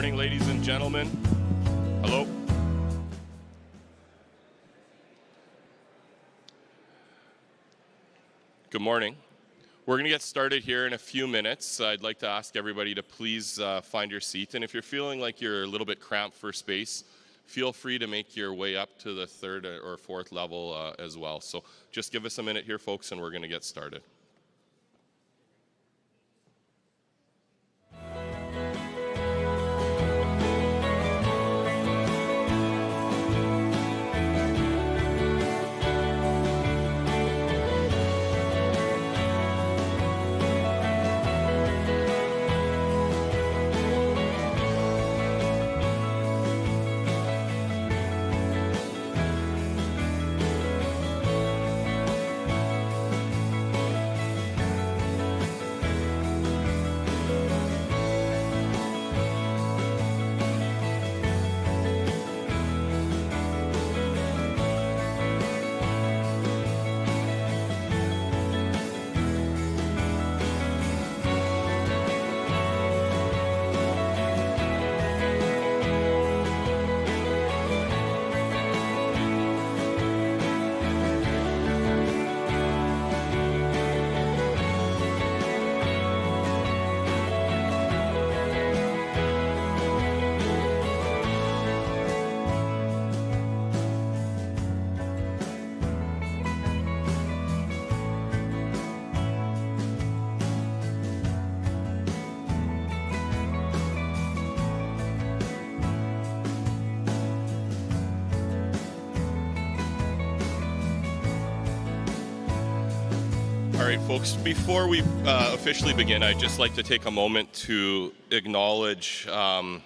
morning, ladies and gentlemen. Hello. Good morning. We're going to get started here in a few minutes. I'd like to ask everybody to please find your seat. And if you're feeling like you're a little bit cramped for space, feel free to make your way up to the third or fourth level as well. So just give us a minute here, folks, and we're going to get started. All right, folks, before we officially begin, I'd just like to take a moment to acknowledge and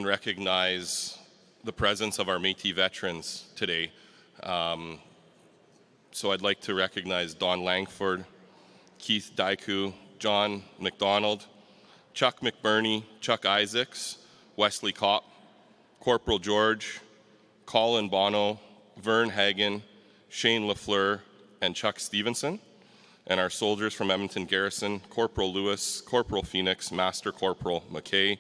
recognize the presence of our Métis veterans today. So I'd like to recognize Don Langford, Keith Daiku, John McDonald, Chuck McBurney, Chuck Isaacs, Wesley Kopp, Corporal George, Colin Bono, Vern Hagen, Shane Lafleur, and Chuck Stevenson, and our soldiers from Edmonton Garrison, Corporal Lewis, Corporal Phoenix, Master Corporal McKay,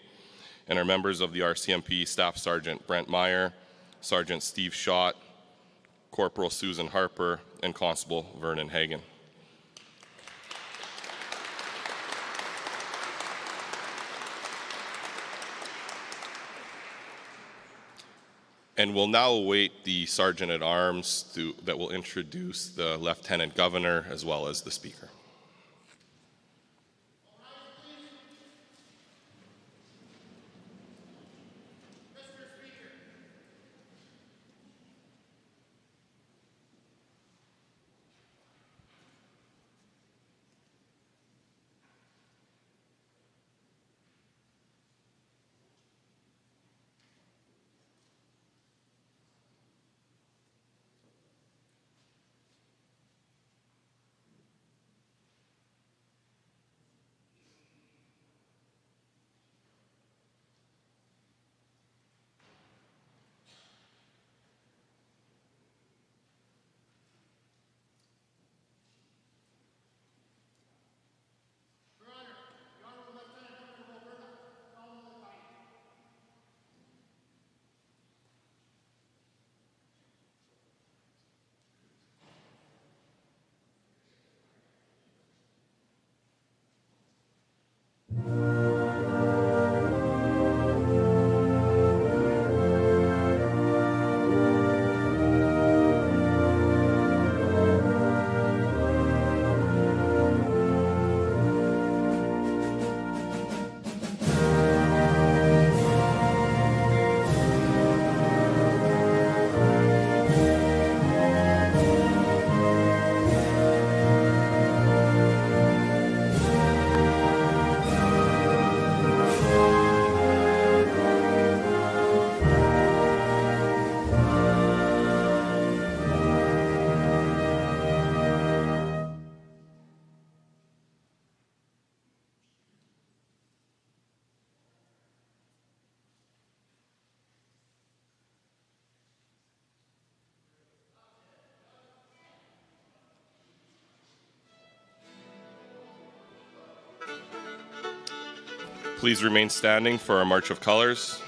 and our members of the RCMP, Staff Sergeant Brent Meyer, Sergeant Steve Schott, Corporal Susan Harper, and Constable Vernon Hagen. And we'll now await the Sergeant-at-Arms that will introduce the Lieutenant Governor as well as the Speaker. Please remain standing for our March of Colors.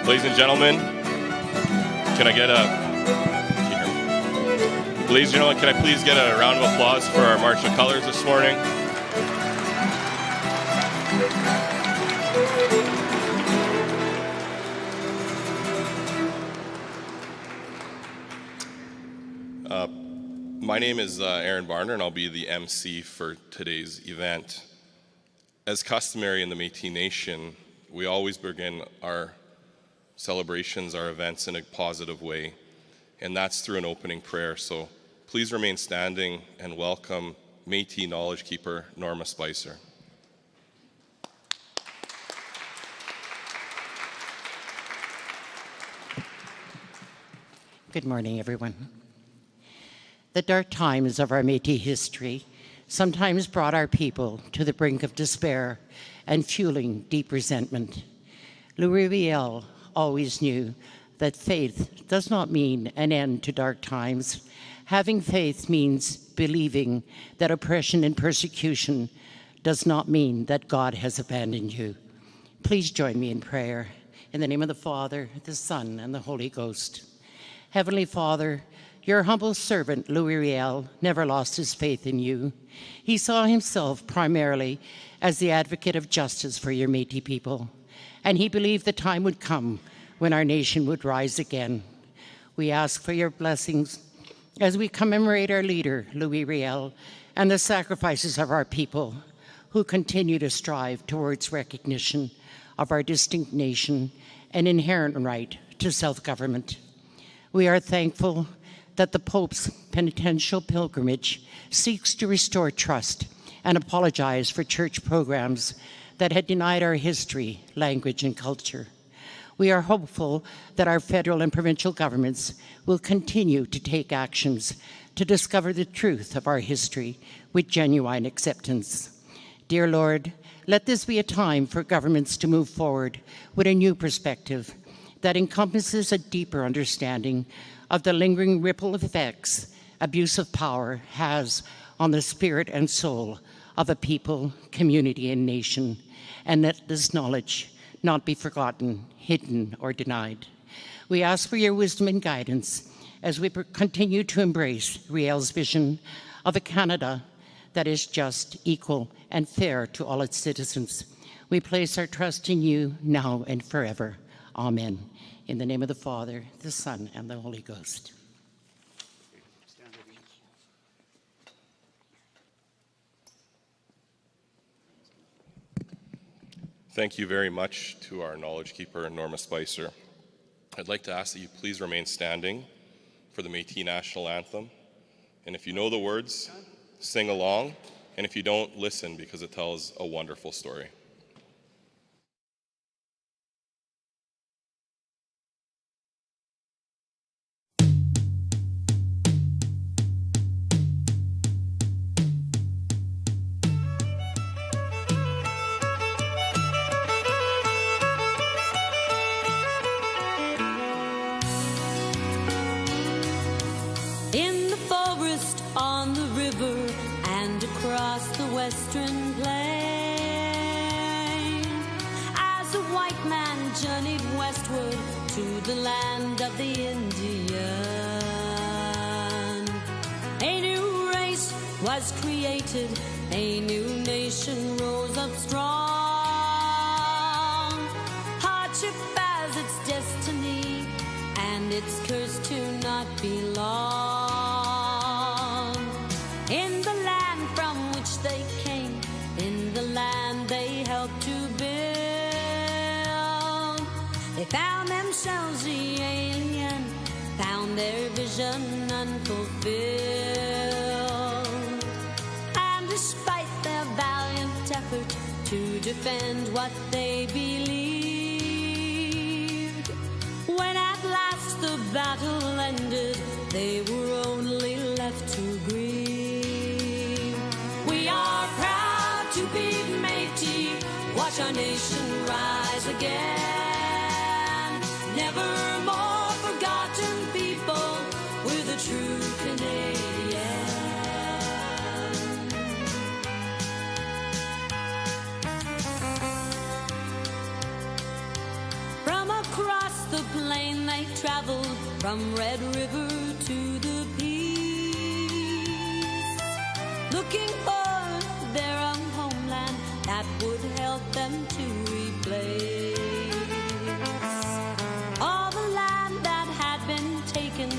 Ladies and gentlemen, ladies and gentlemen, can I please get a round of applause for our March of Colors this morning? My name is Aaron Barner, and I'll be the MC for today's event. As customary in the Métis Nation, we always begin our celebrations, our events in a positive way, and that's through an opening prayer. So please remain standing and welcome Métis Knowledge Keeper Norma Spicer. Good morning, everyone. The dark times of our Métis history sometimes brought our people to the brink of despair and fueling deep resentment. Louis Riel always knew that faith does not mean an end to dark times. Having faith means believing that oppression and persecution does not mean that God has abandoned you. Please join me in prayer. In the name of the Father, the Son, and the Holy Ghost. Heavenly Father, your humble servant, Louis Riel, never lost his faith in you. He saw himself primarily as the advocate of justice for your Métis people, and he believed the time would come when our nation would rise again. We ask for your blessings as we commemorate our leader, Louis Riel, and the sacrifices of our people who continue to strive towards recognition of our distinct nation and inherent right to self-government. We are thankful that the Pope's penitential pilgrimage seeks to restore trust and apologize for church programs that had denied our history, language, and culture. We are hopeful that our federal and provincial governments will continue to take actions to discover the truth of our history with genuine acceptance. Dear Lord, let this be a time for governments to move forward with a new perspective that encompasses a deeper understanding of the lingering ripple effects abuse of power has on the spirit and soul of a people, community, and nation, and let this knowledge not be forgotten, hidden, or denied. We ask for your wisdom and guidance as we continue to embrace Riel's vision of a Canada that is just, equal, and fair to all its citizens. We place our trust in you now and forever. Amen. In the name of the Father, the Son, and the Holy Ghost. Thank you very much to our Knowledge Keeper, Norma Spicer. I'd like to ask that you please remain standing for the Métis National Anthem. And if you know the words, sing along. And if you don't, listen, because it tells a wonderful story. western plain, as a white man journeyed westward to the land of the Indian. A new race was created, a new nation rose up strong. Hardship as its destiny, and its curse to not belong. In the land from which they came, in the land they helped to build, they found themselves the alien, found their vision unfulfilled. And despite their valiant effort to defend what they believed, when at last the battle ended, they were only left to grieve. We are proud to be Métis, watch our nation rise again. Never more forgotten people, we're the true Canadian. From across the plain they traveled, from Red River to the Peace, looking for their own homeland that would help them to replace all the land that had been taken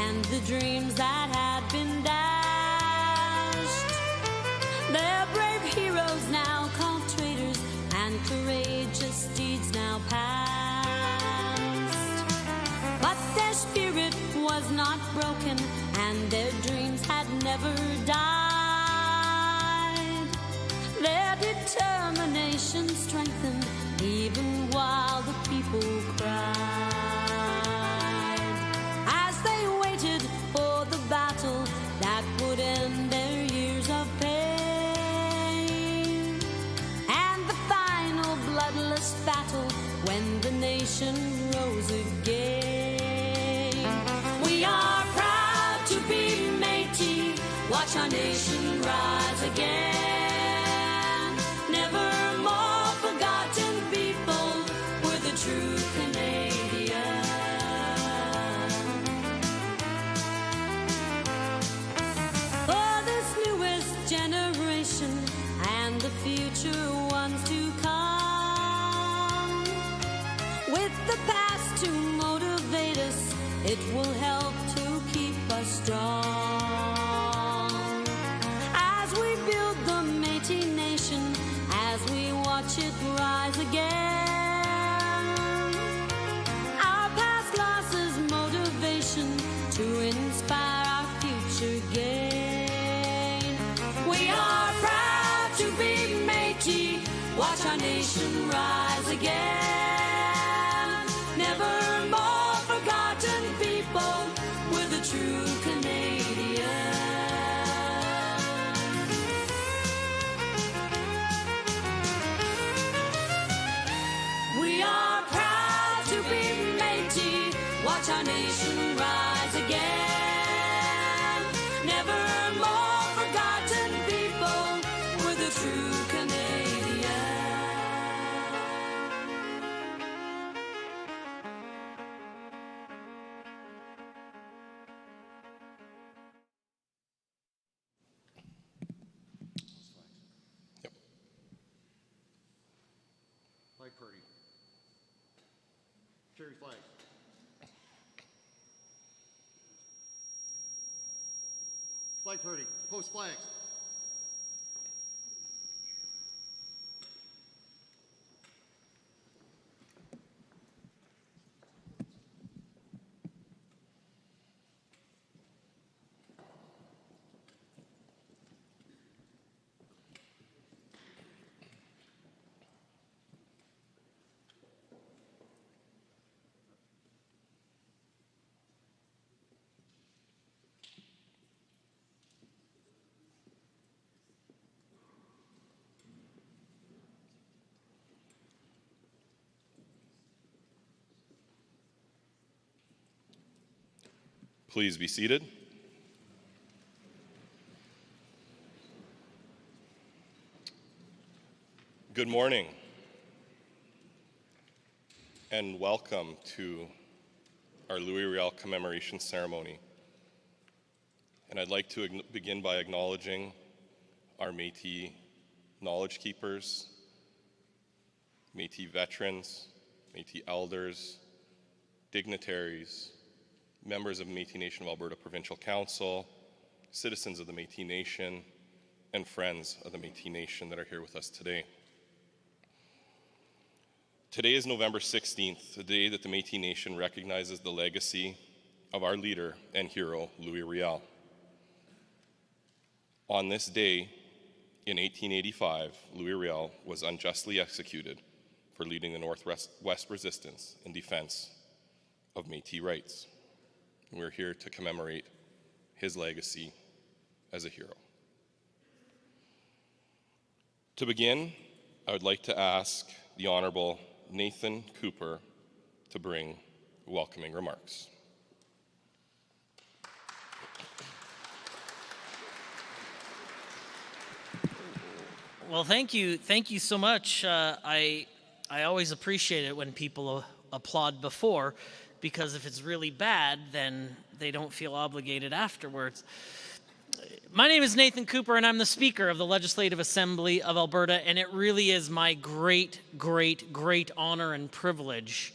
and the dreams that had been dashed. Their brave heroes now called traitors, and courageous deeds now past. But their spirit was not broken, and their dreams had never died. Their determination strengthened even while the people cried, as they waited for the battle that would end their years of pain, and the final bloodless battle when the nation rose again. We are proud to be Métis, watch our nation rise again. Never more forgotten people, we're the true Canadian. For this newest generation and the future ones to come, with the past to motivate us, it will help to keep us strong. As we build the Métis nation, as we watch it rise again, our past losses motivation to inspire our future gain. We are proud to be Métis, watch our nation rise again. Never more forgotten people, we're the true Canadian. We are proud to be Métis, watch our nation rise again. Never more forgotten people, we're the true Canadian. Flag party. Carry flag. Flag party. Post flags. Please be seated. Good morning, and welcome to our Louis Riel Commemoration Ceremony. And I'd like to begin by acknowledging our Métis knowledge keepers, Métis veterans, Métis elders, dignitaries, members of Métis Nation of Alberta Provincial Council, citizens of the Métis Nation, and friends of the Métis Nation that are here with us today. Today is November 16th, the day that the Métis Nation recognizes the legacy of our leader and hero, Louis Riel. On this day, in 1885, Louis Riel was unjustly executed for leading the Northwest resistance in defense of Métis rights. And we're here to commemorate his legacy as a hero. To begin, I would like to ask the Honorable Nathan Cooper to bring welcoming remarks. Well, thank you so much. I always appreciate it when people applaud before, because if it's really bad, then they don't feel obligated afterwards. My name is Nathan Cooper, and I'm the Speaker of the Legislative Assembly of Alberta, and it really is my great, great, great honor and privilege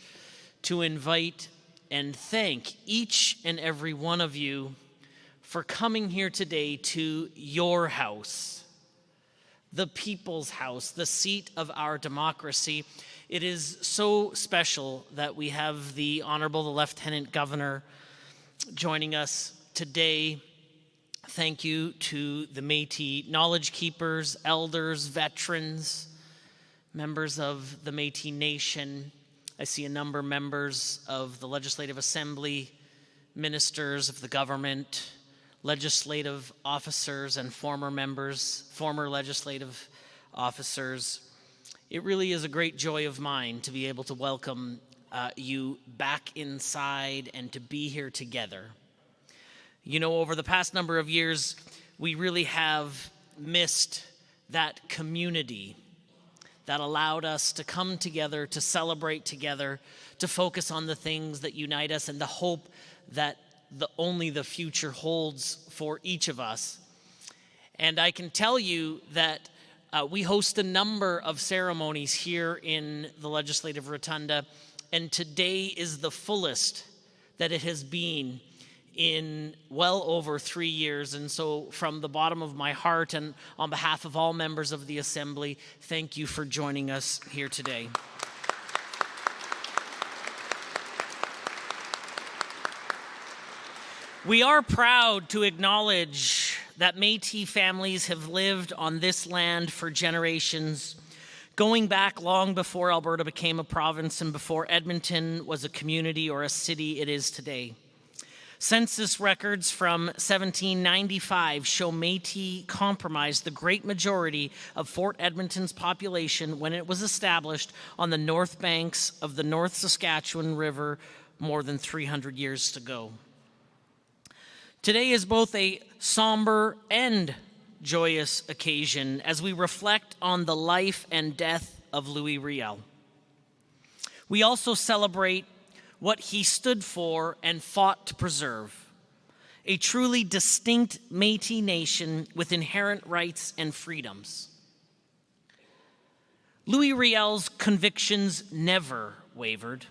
to invite and thank each and every one of you for coming here today to your house, the people's house, the seat of our democracy. It is so special that we have the Honorable the Lieutenant Governor joining us today. Thank you to the Métis knowledge keepers, elders, veterans, members of the Métis Nation. I see a number of members of the Legislative Assembly, ministers of the government, legislative officers, and former legislative officers. It really is a great joy of mine to be able to welcome you back inside and to be here together. You know, over the past number of years, we really have missed that community that allowed us to come together, to celebrate together, to focus on the things that unite us and the hope that only the future holds for each of us. And I can tell you that we host a number of ceremonies here in the Legislative Rotunda, and today is the fullest that it has been in well over 3 years. And so from the bottom of my heart and on behalf of all members of the Assembly, thank you for joining us here today. We are proud to acknowledge that Métis families have lived on this land for generations, going back long before Alberta became a province and before Edmonton was a community or a city it is today. Census records from 1795 show Métis comprised the great majority of Fort Edmonton's population when it was established on the north banks of the North Saskatchewan River more than 300 years ago. Today is both a somber and joyous occasion as we reflect on the life and death of Louis Riel. We also celebrate what he stood for and fought to preserve, a truly distinct Métis nation with inherent rights and freedoms. Louis Riel's convictions never wavered,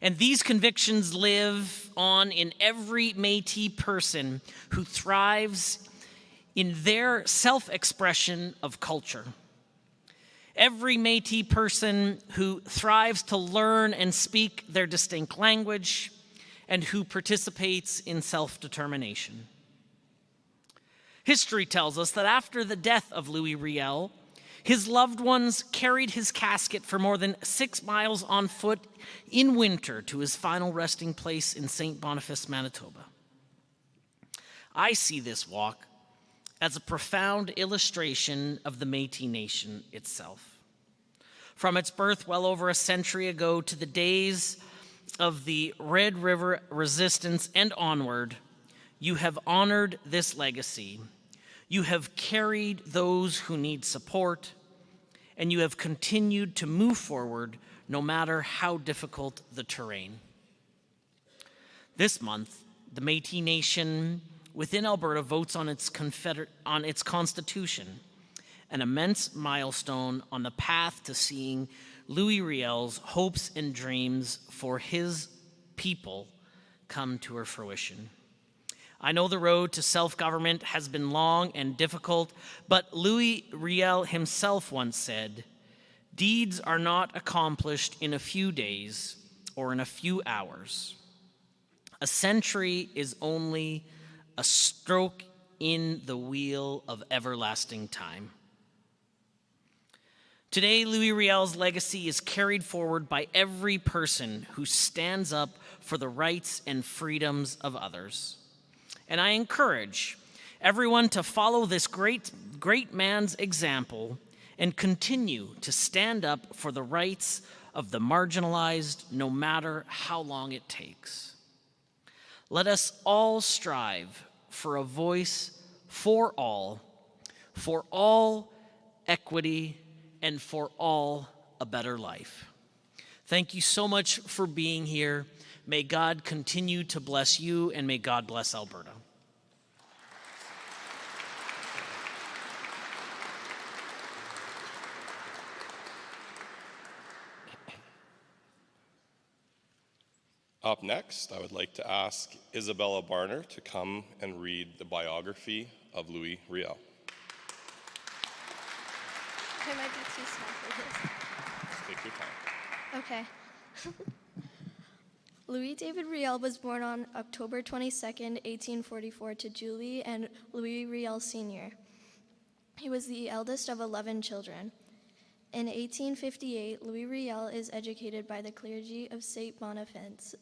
and these convictions live on in every Métis person who thrives in their self-expression of culture. Every Métis person who thrives to learn and speak their distinct language and who participates in self-determination. History tells us that after the death of Louis Riel, his loved ones carried his casket for more than 6 miles on foot in winter to his final resting place in St. Boniface, Manitoba. I see this walk as a profound illustration of the Métis Nation itself. From its birth well over a century ago to the days of the Red River resistance and onward, you have honored this legacy. You have carried those who need support, and you have continued to move forward no matter how difficult the terrain. This month, the Métis Nation within Alberta votes on its constitution, an immense milestone on the path to seeing Louis Riel's hopes and dreams for his people come to fruition. I know the road to self-government has been long and difficult, but Louis Riel himself once said, "Deeds are not accomplished in a few days or in a few hours. A century is only a stroke in the wheel of everlasting time." Today, Louis Riel's legacy is carried forward by every person who stands up for the rights and freedoms of others. And I encourage everyone to follow this great man's example and continue to stand up for the rights of the marginalized, no matter how long it takes. Let us all strive for a voice for all equity, and for all a better life. Thank you so much for being here. May God continue to bless you, and may God bless Alberta. Up next, I would like to ask Isabella Barner to come and read the biography of Louis Riel. I might be too small for this. Take your time. Okay. Louis David Riel was born on October 22nd, 1844 to Julie and Louis Riel Sr. He was the eldest of 11 children. In 1858, Louis Riel is educated by the clergy of St. Boniface.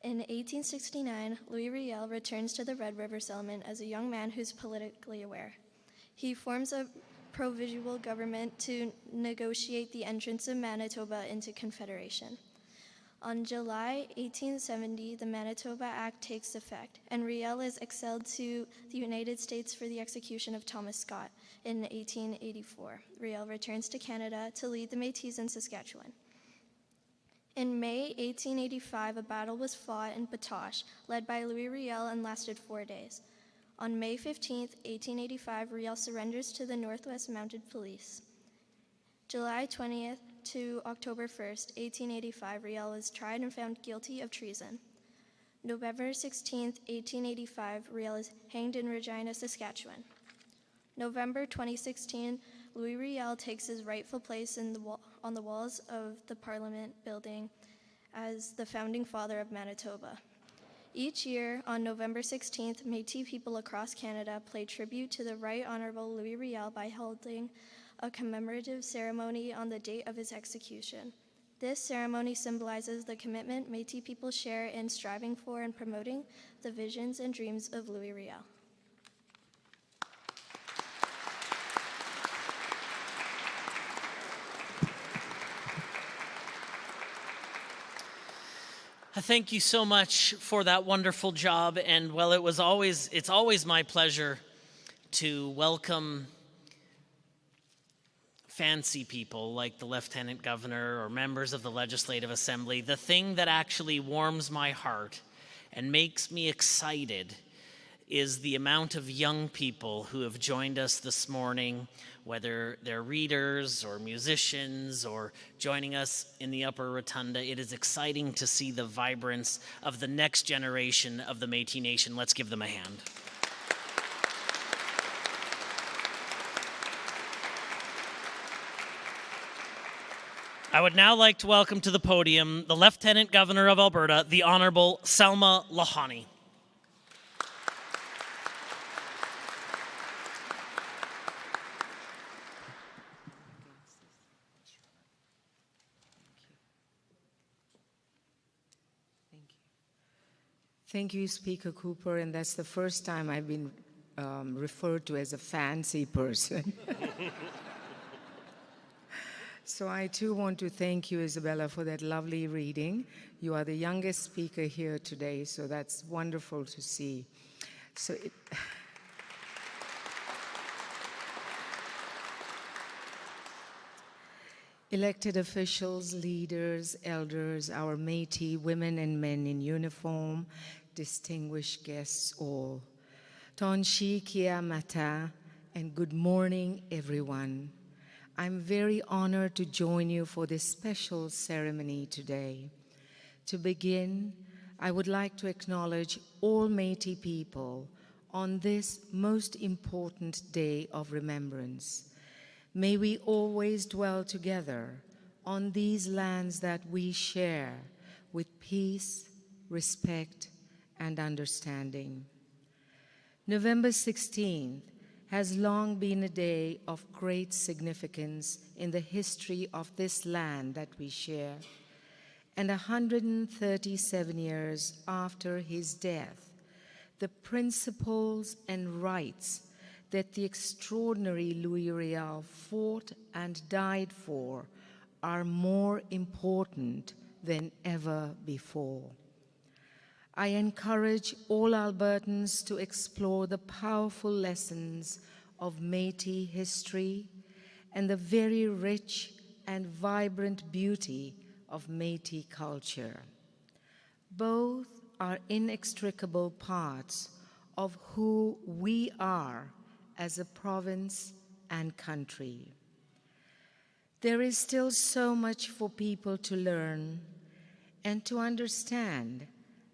In 1869, Louis Riel returns to the Red River settlement as a young man who's politically aware. He forms a provisional government to negotiate the entrance of Manitoba into Confederation. On July 1870, the Manitoba Act takes effect, and Riel is exiled to the United States for the execution of Thomas Scott in 1884. Riel returns to Canada to lead the Métis in Saskatchewan. In May 1885, a battle was fought in Batoche, led by Louis Riel, and lasted 4 days. On May 15, 1885, Riel surrenders to the Northwest Mounted Police. July 20th to October 1st, 1885, Riel was tried and found guilty of treason. November 16th, 1885, Riel is hanged in Regina, Saskatchewan. November 2016, Louis Riel takes his rightful place on the walls of the Parliament building as the founding father of Manitoba. Each year, on November 16th, Métis people across Canada pay tribute to the Right Honourable Louis Riel by holding a commemorative ceremony on the date of his execution. This ceremony symbolizes the commitment Métis people share in striving for and promoting the visions and dreams of Louis Riel. Thank you so much for that wonderful job. And well, it's always my pleasure to welcome fancy people like the Lieutenant Governor or members of the Legislative Assembly. The thing that actually warms my heart and makes me excited is the amount of young people who have joined us this morning, whether they're readers or musicians or joining us in the upper rotunda. It is exciting to see the vibrance of the next generation of the Métis Nation. Let's give them a hand. I would now like to welcome to the podium the Lieutenant Governor of Alberta, the Honourable Selma Lahani. Thank you, Speaker Cooper, and that's the first time I've been referred to as a fancy person. So I too want to thank you, Isabella, for that lovely reading. You are the youngest speaker here today, so that's wonderful to see. So elected officials, leaders, elders, our Métis women and men in uniform, distinguished guests all. Tonshi Kia Mata, and good morning, everyone. I'm very honored to join you for this special ceremony today. To begin, I would like to acknowledge all Métis people on this most important day of remembrance. May we always dwell together on these lands that we share with peace, respect, and understanding. November 16th has long been a day of great significance in the history of this land that we share. And 137 years after his death, the principles and rights that the extraordinary Louis Riel fought and died for are more important than ever before. I encourage all Albertans to explore the powerful lessons of Métis history and the very rich and vibrant beauty of Métis culture. Both are inextricable parts of who we are as a province and country. There is still so much for people to learn and to understand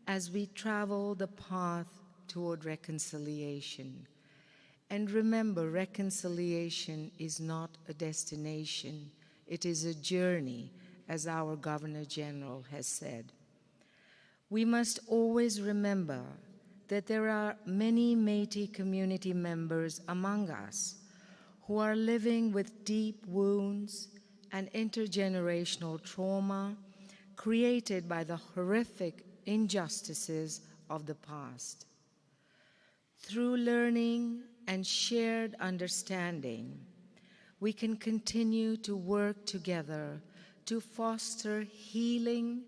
as we travel the path toward reconciliation. And remember, reconciliation is not a destination, it is a journey, as our Governor General has said. We must always remember that there are many Métis community members among us who are living with deep wounds and intergenerational trauma created by the horrific injustices of the past. Through learning and shared understanding, we can continue to work together to foster healing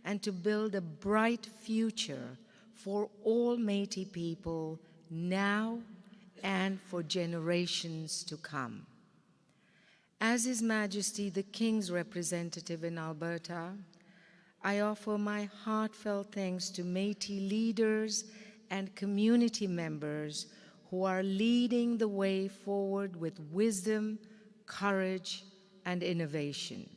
and to build a bright future for all Métis people now and for generations to come. As His Majesty the King's representative in Alberta, I offer my heartfelt thanks to Métis leaders and community members who are leading the way forward with wisdom, courage, and innovation.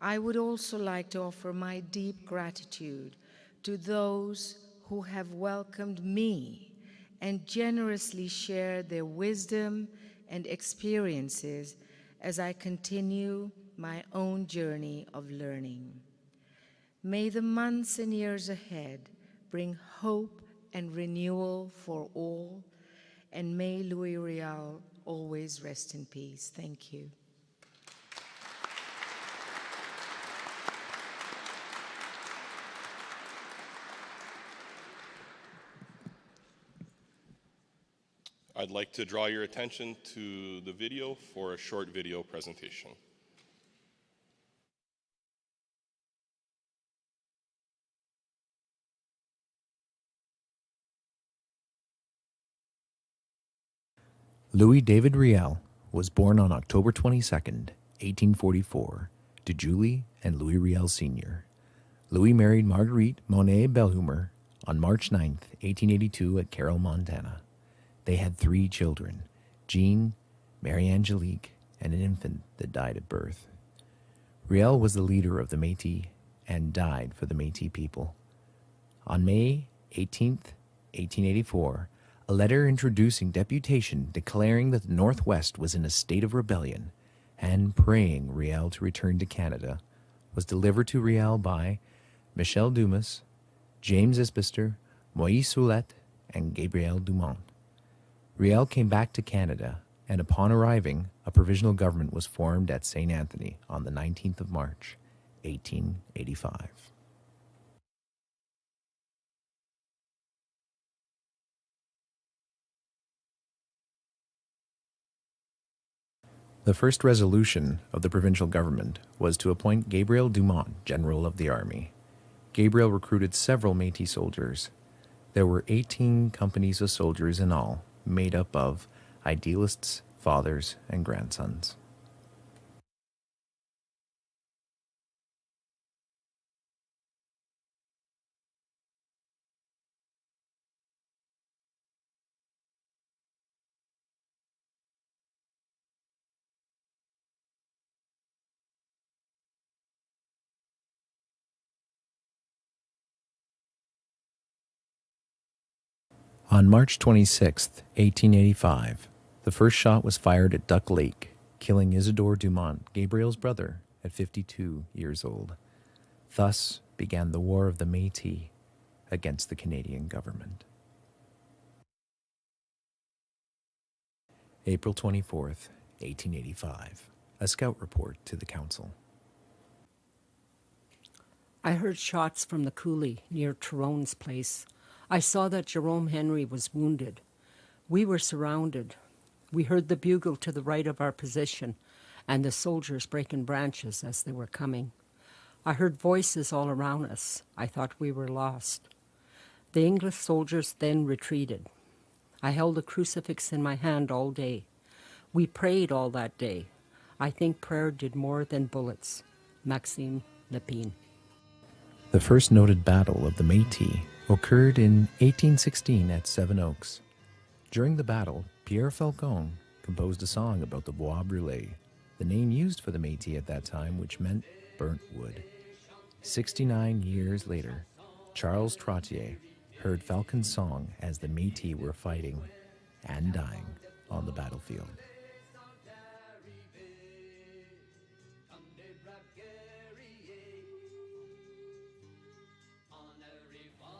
I would also like to offer my deep gratitude to those who have welcomed me and generously shared their wisdom and experiences as I continue my own journey of learning. May the months and years ahead bring hope and renewal for all, and may Louis Riel always rest in peace. Thank you. I'd like to draw your attention to the video for a short video presentation. Louis David Riel was born on October 22, 1844, to Julie and Louis Riel Sr. Louis married Marguerite Monet Belhumer on March 9, 1882 at Carroll, Montana. They had 3 children, Jean, Mary Angelique, and an infant that died at birth. Riel was the leader of the Métis and died for the Métis people. On May 18, 1884, a letter introducing deputation declaring that the Northwest was in a state of rebellion and praying Riel to return to Canada was delivered to Riel by Michel Dumas, James Isbister, Moïse Soulette, and Gabriel Dumont. Riel came back to Canada, and upon arriving, a provisional government was formed at St. Anthony on the 19th of March, 1885. The first resolution of the provincial government was to appoint Gabriel Dumont General of the Army. Gabriel recruited several Métis soldiers. There were 18 companies of soldiers in all, made up of idealists, fathers, and grandsons. On March 26, 1885, the first shot was fired at Duck Lake, killing Isidore Dumont, Gabriel's brother, at 52 years old. Thus began the War of the Métis against the Canadian government. April 24th, 1885. A scout report to the council. I heard shots from the coulee near Tyrone's place. I saw that Jerome Henry was wounded. We were surrounded. We heard the bugle to the right of our position and the soldiers breaking branches as they were coming. I heard voices all around us. I thought we were lost. The English soldiers then retreated. I held a crucifix in my hand all day. We prayed all that day. I think prayer did more than bullets. Maxime Lépine. The first noted battle of the Métis occurred in 1816 at Seven Oaks. During the battle, Pierre Falcon composed a song about the bois brûlés, the name used for the Métis at that time, which meant burnt wood. 69 years later, Charles Trottier heard Falcon's song as the Métis were fighting and dying on the battlefield.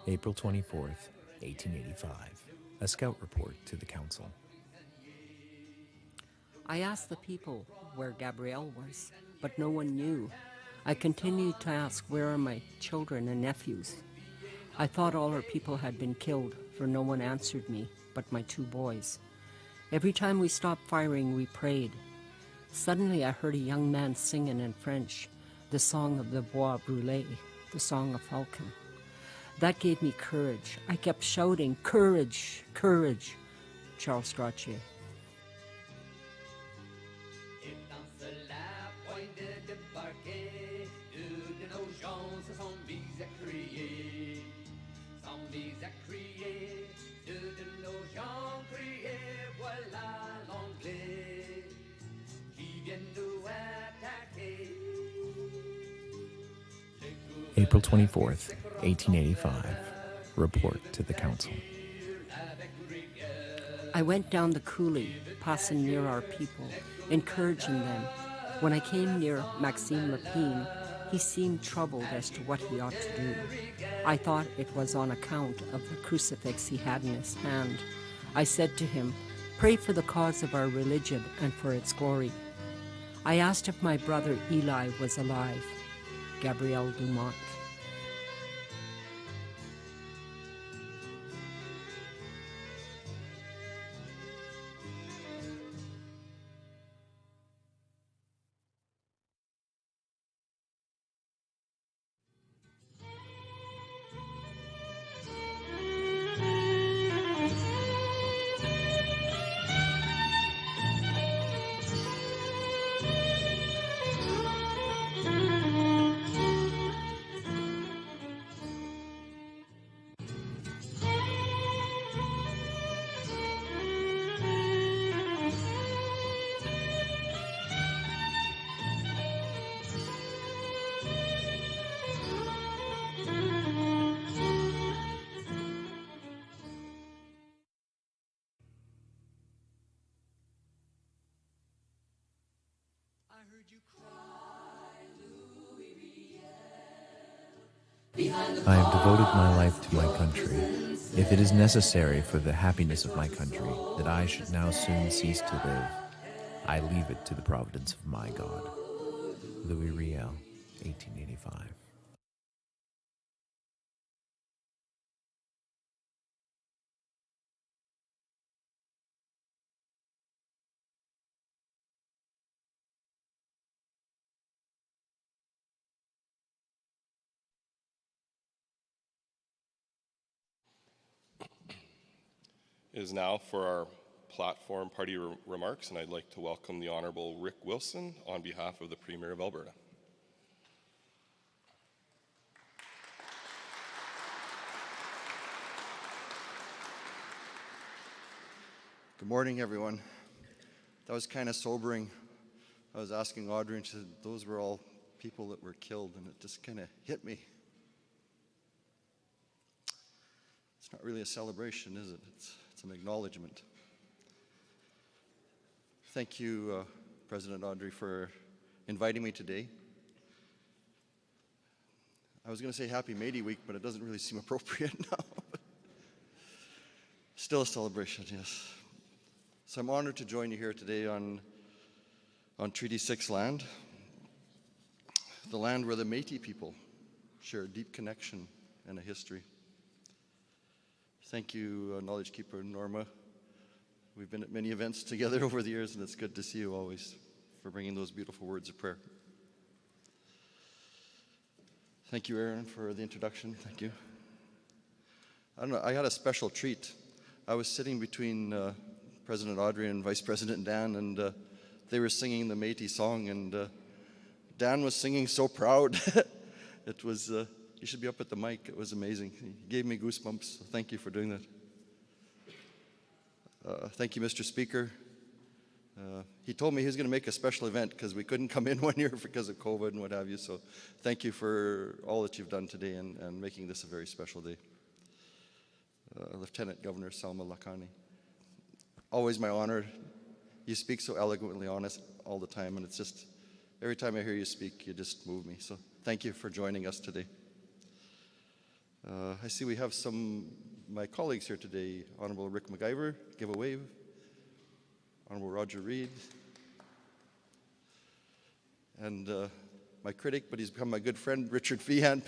April 24th, 1885. A scout report to the council. I asked the people where Gabrielle was, but no one knew. I continued to ask, where are my children and nephews? I thought all our people had been killed, for no one answered me but my two boys. Every time we stopped firing, we prayed. Suddenly I heard a young man singing in French, the song of the bois brûlés, the song of Falcon. That gave me courage. I kept shouting, courage, courage. Charles Trottier. April 24th, 1885. Report to the council. I went down the coulee, passing near our people, encouraging them. When I came near Maxime Lépine, he seemed troubled as to what he ought to do. I thought it was on account of the crucifix he had in his hand. I said to him, "Pray for the cause of our religion and for its glory." I asked if my brother Eli was alive. Gabriel Dumont. I have devoted my life to my country. If it is necessary for the happiness of my country that I should now soon cease to live, I leave it to the providence of my God. Louis Riel, 1885. It is now for our platform party remarks, and I'd like to welcome the Honourable Rick Wilson on behalf of the Premier of Alberta. Good morning, everyone. That was kind of sobering. I was asking Audrey, and she said those were all people that were killed, and it just kind of hit me. It's not really a celebration, is it? It's an acknowledgement. Thank you, President Audrey, for inviting me today. I was going to say Happy Métis Week, but it doesn't really seem appropriate now. Still a celebration, yes. So I'm honored to join you here today on Treaty 6 land, the land where the Métis people share a deep connection and a history. Thank you, Knowledge Keeper Norma. We've been at many events together over the years, and it's good to see you always for bringing those beautiful words of prayer. Thank you, Aaron, for the introduction. Thank you. I don't know, I had a special treat. I was sitting between President Audrey and Vice President Dan, and they were singing the Métis song, and Dan was singing so proud. It was, you should be up at the mic. It was amazing. He gave me goosebumps, so thank you for doing that. Thank you, Mr. Speaker. He told me he was going to make a special event because we couldn't come in one year because of COVID and what have you, so thank you for all that you've done today and making this a very special day. Lieutenant Governor Salma Lakhani. Always my honor. You speak so eloquently honest all the time, and it's just, every time I hear you speak, you just move me. So thank you for joining us today. I see we have my colleagues here today. Honorable Rick McIver, give a wave. Honorable Roger Reid. And my critic, but he's become my good friend, Richard Feehan,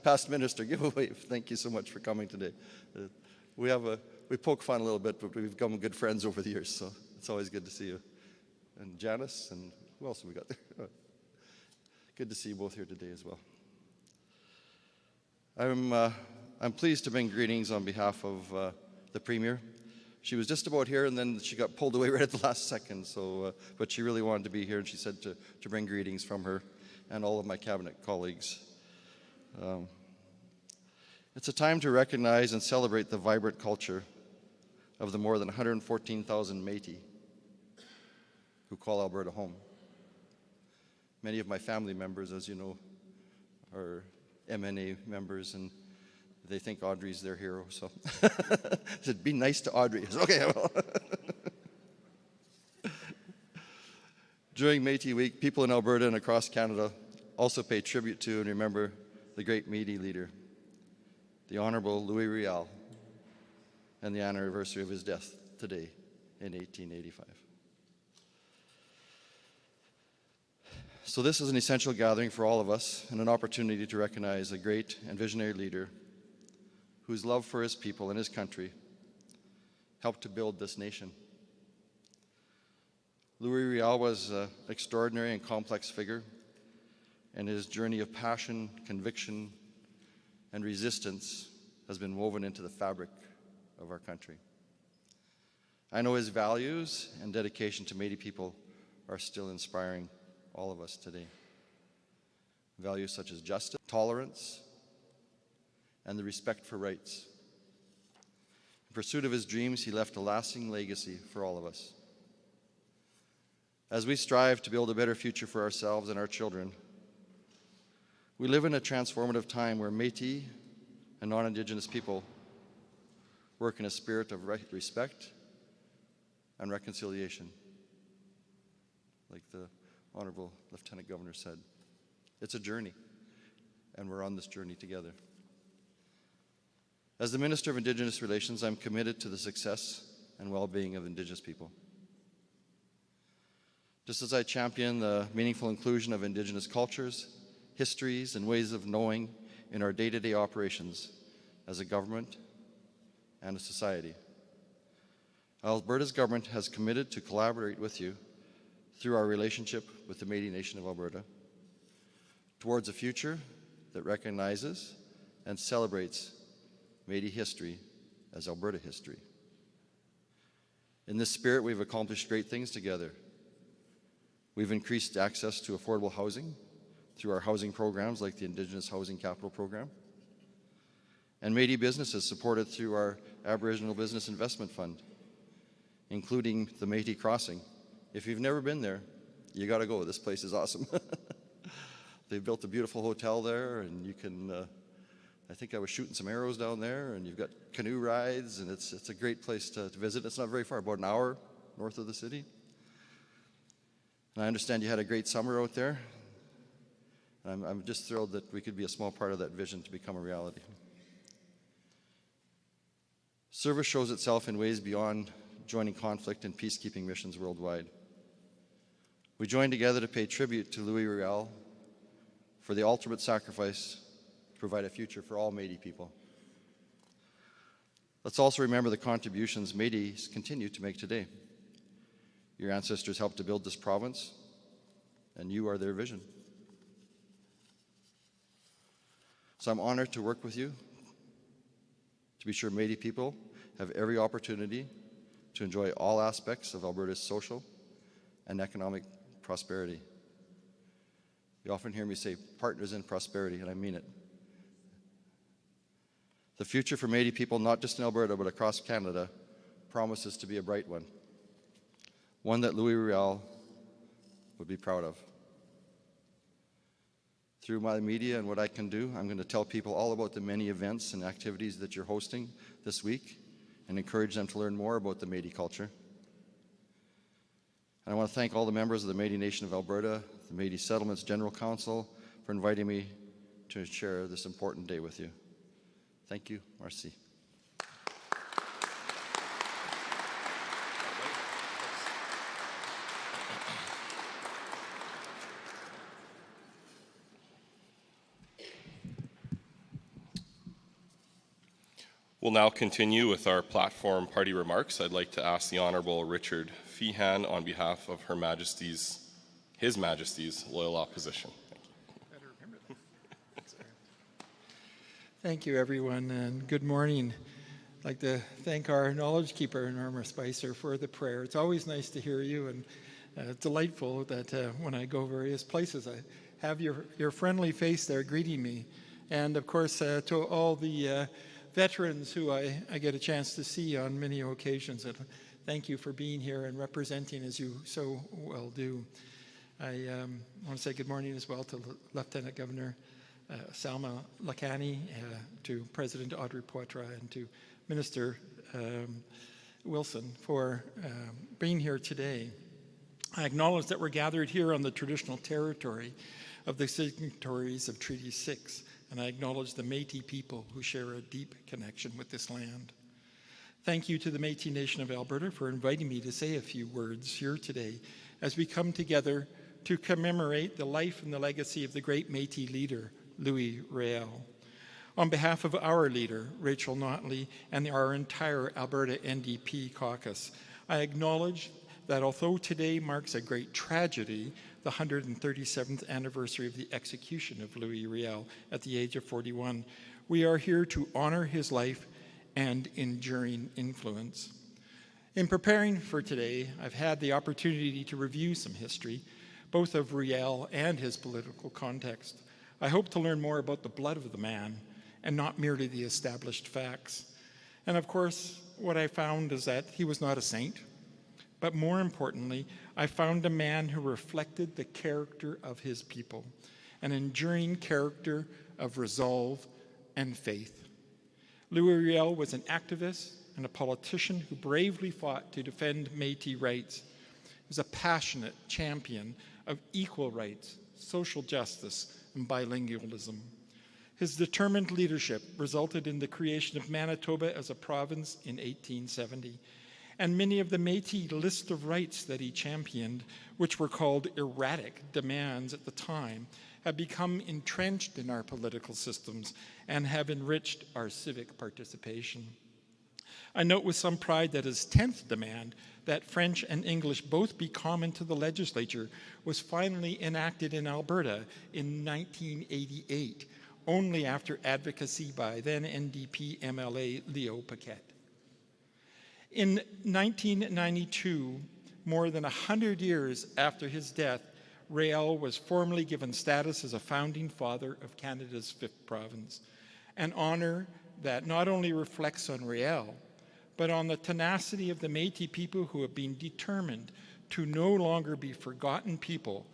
past minister. Give a wave. Thank you so much for coming today. We poke fun a little bit, but we've become good friends over the years, so it's always good to see you. And Janice, and who else have we got there? Good to see you both here today as well. I'm pleased to bring greetings on behalf of the Premier. She was just about here, and then she got pulled away right at the last second, so, but she really wanted to be here, and she said to bring greetings from her and all of my cabinet colleagues. It's a time to recognize and celebrate the vibrant culture of the more than 114,000 Métis who call Alberta home. Many of my family members, as you know, are MNA members, and they think Audrey's their hero, so I said, be nice to Audrey. I said, okay, I will. During Métis Week, people in Alberta and across Canada also pay tribute to and remember the great Métis leader, the Honorable Louis Riel, and the anniversary of his death today in 1885. So this is an essential gathering for all of us and an opportunity to recognize a great and visionary leader whose love for his people and his country helped to build this nation. Louis Riel was an extraordinary and complex figure, and his journey of passion, conviction, and resistance has been woven into the fabric of our country. I know his values and dedication to Métis people are still inspiring all of us today. Values such as justice, tolerance, and the respect for rights. In pursuit of his dreams, he left a lasting legacy for all of us. As we strive to build a better future for ourselves and our children, we live in a transformative time where Métis and non-Indigenous people work in a spirit of respect and reconciliation. Like the Honorable Lieutenant Governor said, it's a journey, and we're on this journey together. As the Minister of Indigenous Relations, I'm committed to the success and well-being of Indigenous people. Just as I champion the meaningful inclusion of Indigenous cultures, histories, and ways of knowing in our day-to-day operations as a government and a society, Alberta's government has committed to collaborate with you through our relationship with the Métis Nation of Alberta towards a future that recognizes and celebrates Métis history as Alberta history. In this spirit, we've accomplished great things together. We've increased access to affordable housing through our housing programs like the Indigenous Housing Capital Program, and Métis businesses supported through our Aboriginal Business Investment Fund, including the Métis Crossing. If you've never been there, you got to go. This place is awesome. They've built a beautiful hotel there, and you can I think I was shooting some arrows down there, and you've got canoe rides, and it's a great place to visit. It's not very far, about an hour north of the city. And I understand you had a great summer out there. And I'm just thrilled that we could be a small part of that vision to become a reality. Service shows itself in ways beyond joining conflict and peacekeeping missions worldwide. We join together to pay tribute to Louis Riel for the ultimate sacrifice to provide a future for all Métis people. Let's also remember the contributions Métis continue to make today. Your ancestors helped to build this province, and you are their vision. So I'm honored to work with you to be sure Métis people have every opportunity to enjoy all aspects of Alberta's social and economic prosperity. You often hear me say partners in prosperity, and I mean it. The future for Métis people, not just in Alberta, but across Canada, promises to be a bright one that Louis Riel would be proud of. Through my media and what I can do, I'm going to tell people all about the many events and activities that you're hosting this week and encourage them to learn more about the Métis culture. And I want to thank all the members of the Métis Nation of Alberta, the Métis Settlements General Council, for inviting me to share this important day with you. Thank you. Merci. We'll now continue with our platform party remarks. I'd like to ask the Honourable Richard Feehan on behalf of His Majesty's Loyal Opposition. Better remember that. Thank you, everyone, and good morning. I'd like to thank our knowledge keeper, Norma Spicer, for the prayer. It's always nice to hear you, and delightful that when I go various places, I have your friendly face there greeting me. And, of course, to all the veterans who I get a chance to see on many occasions. And thank you for being here and representing as you so well do. I want to say good morning as well to Lieutenant Governor Salma Lakhani, to President Audrey Poitras, and to Minister Wilson for being here today. I acknowledge that we're gathered here on the traditional territory of the signatories of Treaty 6, and I acknowledge the Métis people who share a deep connection with this land. Thank you to the Métis Nation of Alberta for inviting me to say a few words here today as we come together to commemorate the life and the legacy of the great Métis leader, Louis Riel. On behalf of our leader, Rachel Notley, and our entire Alberta NDP caucus, I acknowledge that although today marks a great tragedy, the 137th anniversary of the execution of Louis Riel at the age of 41, we are here to honor his life and enduring influence. In preparing for today, I've had the opportunity to review some history, both of Riel and his political context. I hope to learn more about the blood of the man and not merely the established facts. And of course, what I found is that he was not a saint, but more importantly, I found a man who reflected the character of his people, an enduring character of resolve and faith. Louis Riel was an activist and a politician who bravely fought to defend Métis rights. He was a passionate champion of equal rights, social justice, and bilingualism. His determined leadership resulted in the creation of Manitoba as a province in 1870. And many of the Métis list of rights that he championed, which were called erratic demands at the time, have become entrenched in our political systems and have enriched our civic participation. I note with some pride that his 10th demand, that French and English both be common to the legislature, was finally enacted in Alberta in 1988, only after advocacy by then NDP MLA Leo Paquette. In 1992, more than 100 years after his death, Riel was formally given status as a founding father of Canada's 5th province, an honor that not only reflects on Riel, but on the tenacity of the Métis people who have been determined to no longer be forgotten people,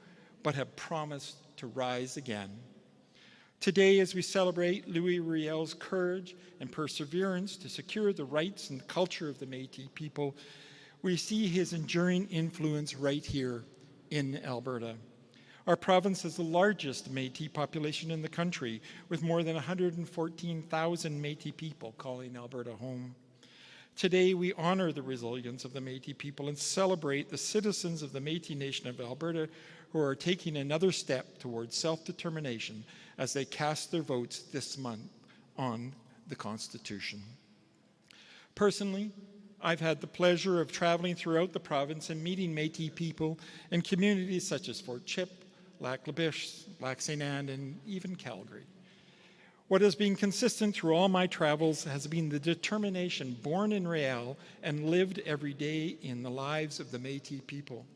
but have promised to rise again. Today, as we celebrate Louis Riel's courage and perseverance to secure the rights and culture of the Métis people, we see his enduring influence right here in Alberta. Our province has the largest Métis population in the country, with more than 114,000 Métis people calling Alberta home. Today, we honor the resilience of the Métis people and celebrate the citizens of the Métis Nation of Alberta who are taking another step towards self-determination as they cast their votes this month on the Constitution. Personally, I've had the pleasure of traveling throughout the province and meeting Métis people in communities such as Fort Chip, Lac-La-Biche, Lac-Saint-Anne, and even Calgary. What has been consistent through all my travels has been the determination born in Riel and lived every day in the lives of the Métis people.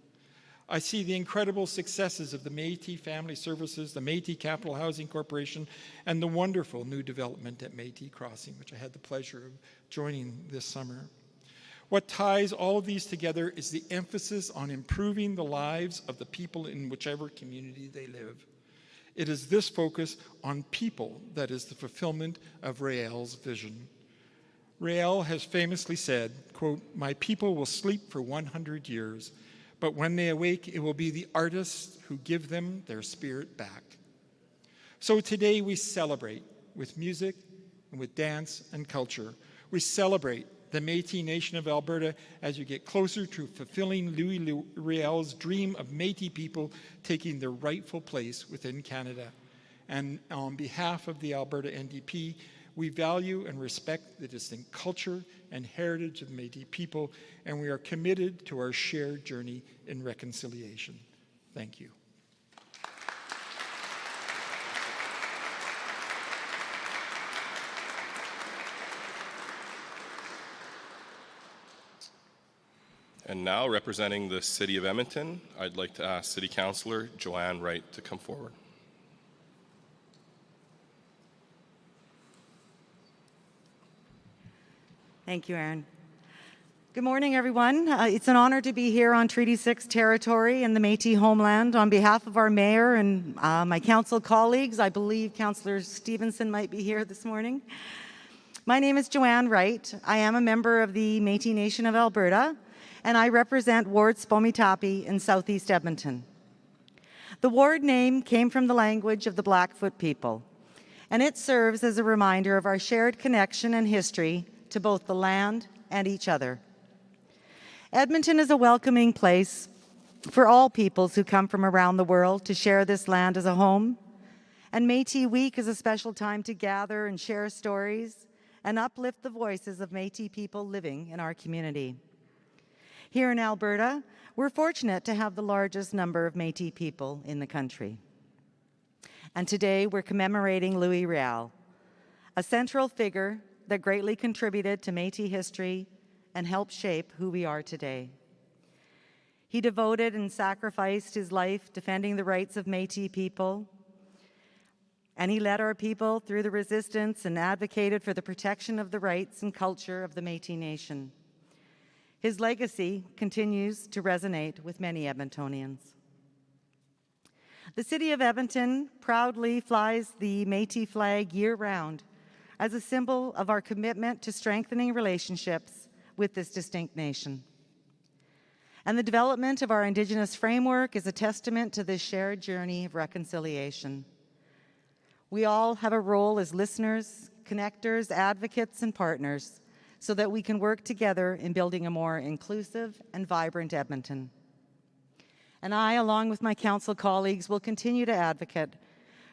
I see the incredible successes of the Métis Family Services, the Métis Capital Housing Corporation, and the wonderful new development at Métis Crossing, which I had the pleasure of joining this summer. What ties all of these together is the emphasis on improving the lives of the people in whichever community they live. It is this focus on people that is the fulfillment of Riel's vision. Riel has famously said, quote, "My people will sleep for 100 years, but when they awake, it will be the artists who give them their spirit back." So today we celebrate with music and with dance and culture. We celebrate the Métis Nation of Alberta as you get closer to fulfilling Louis Riel's dream of Métis people taking their rightful place within Canada. And on behalf of the Alberta NDP, we value and respect the distinct culture and heritage of the Métis people, and we are committed to our shared journey in reconciliation. Thank you. And now, representing the City of Edmonton, I'd like to ask City Councillor Joanne Wright to come forward. Thank you, Aaron. Good morning, everyone. It's an honor to be here on Treaty 6 territory in the Métis homeland. On behalf of our mayor and my council colleagues, I believe Councillor Stevenson might be here this morning. My name is Joanne Wright. I am a member of the Métis Nation of Alberta, and I represent Ward Spomitapi in southeast Edmonton. The ward name came from the language of the Blackfoot people, and it serves as a reminder of our shared connection and history to both the land and each other. Edmonton is a welcoming place for all peoples who come from around the world to share this land as a home, and Métis Week is a special time to gather and share stories and uplift the voices of Métis people living in our community. Here in Alberta, we're fortunate to have the largest number of Métis people in the country. And today we're commemorating Louis Riel, a central figure that greatly contributed to Métis history and helped shape who we are today. He devoted and sacrificed his life defending the rights of Métis people, and he led our people through the resistance and advocated for the protection of the rights and culture of the Métis Nation. His legacy continues to resonate with many Edmontonians. The City of Edmonton proudly flies the Métis flag year-round as a symbol of our commitment to strengthening relationships with this distinct nation. And the development of our Indigenous framework is a testament to this shared journey of reconciliation. We all have a role as listeners, connectors, advocates, and partners so that we can work together in building a more inclusive and vibrant Edmonton. And I, along with my council colleagues, will continue to advocate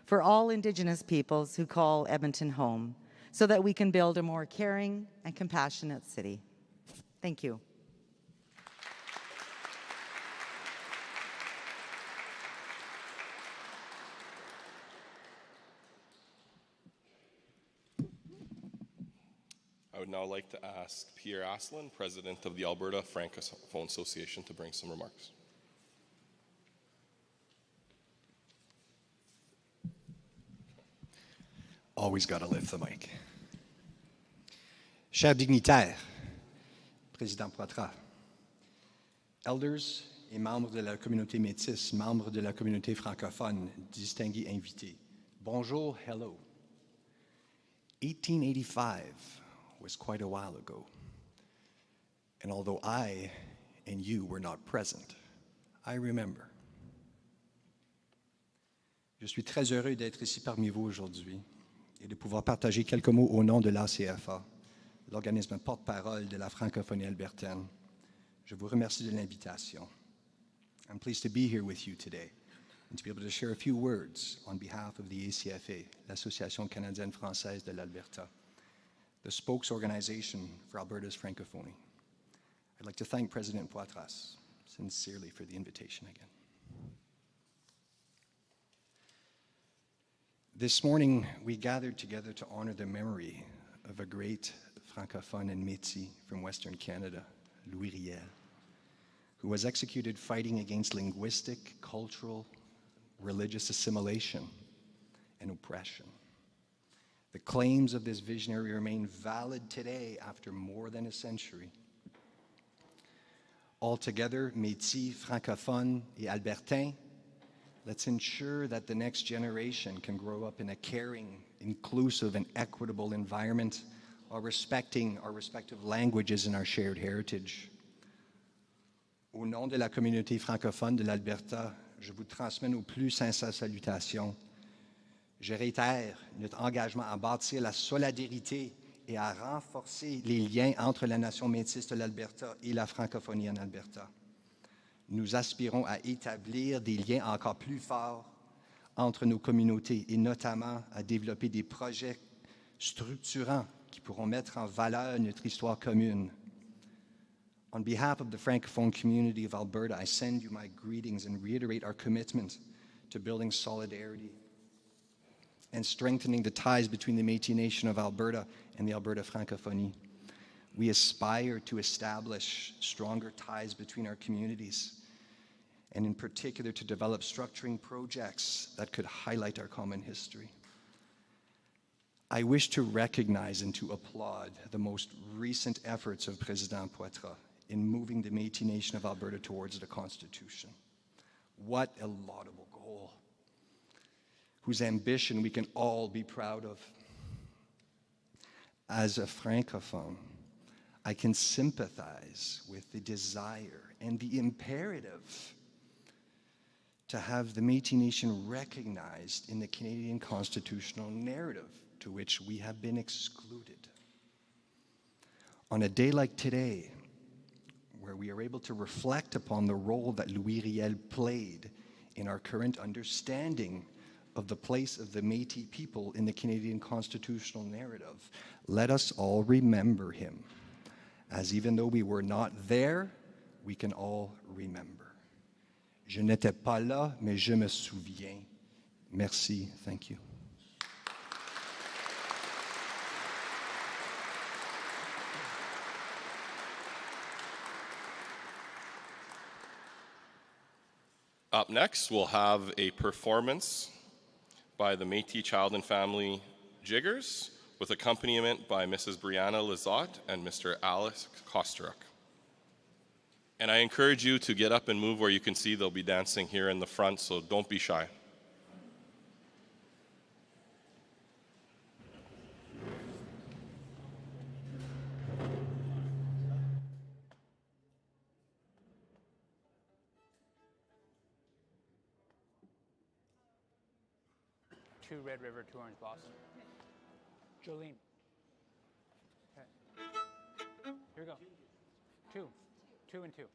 for all Indigenous peoples who call Edmonton home so that we can build a more caring and compassionate city. Thank you. I would now like to ask Pierre Asselin, President of the Alberta Francophone Association, to bring some remarks. Always got to lift the mic. Chers dignitaires, Président Poitras, elders et membres de la communauté métisse, membres de la communauté francophone, distingués invités, Bonjour, hello. 1885 was quite a while ago. And although I and you were not present, I remember. Je suis très heureux d'être ici parmi vous aujourd'hui et de pouvoir partager quelques mots au nom de l'ACFA, l'organisme porte-parole de la francophonie albertaine. Je vous remercie de l'invitation. I'm pleased to be here with you today and to be able to share a few words on behalf of the ACFA, l'Association canadienne française de l'Alberta, the spokes organization for Alberta's francophonie. I'd like to thank President Poitras sincerely for the invitation again. This morning, we gathered together to honor the memory of a great francophone and Métis from Western Canada, Louis Riel, who was executed fighting against linguistic, cultural, religious assimilation and oppression. The claims of this visionary remain valid today after more than a century. Altogether, Métis, francophones, et Albertains, let's ensure that the next generation can grow up in a caring, inclusive, and equitable environment while respecting our respective languages and our shared heritage. Au nom de la communauté francophone de l'Alberta, je vous transmets nos plus sincères salutations. Je réitère notre engagement à bâtir la solidarité et à renforcer les liens entre la nation métisse de l'Alberta et la francophonie en Alberta. Nous aspirons à établir des liens encore plus forts entre nos communautés et notamment à développer des projets structurants qui pourront mettre en valeur notre histoire commune. On behalf of the Francophone community of Alberta, I send you my greetings and reiterate our commitment to building solidarity and strengthening the ties between the Métis Nation of Alberta and the Alberta Francophonie. We aspire to establish stronger ties between our communities, and in particular to develop structuring projects that could highlight our common history. I wish to recognize and to applaud the most recent efforts of President Poitras in moving the Métis Nation of Alberta towards the Constitution. What a laudable goal, whose ambition we can all be proud of. As a Francophone, I can sympathize with the desire and the imperative to have the Métis Nation recognized in the Canadian constitutional narrative to which we have been excluded. On a day like today, where we are able to reflect upon the role that Louis Riel played in our current understanding of the place of the Métis people in the Canadian constitutional narrative, let us all remember him, as even though we were not there, we can all remember. Je n'étais pas là, mais je me souviens. Merci, thank you. Up next, we'll have a performance by the Métis Child and Family Jiggers with accompaniment by Mrs. Brianna Lizotte and Mr. Alex Kosteruk. And I encourage you to get up and move where you can see they'll be dancing here in the front, so don't be shy. Two Red River, two Orange Blossom. Jolene. Okay. Here we go. Two. Two and two.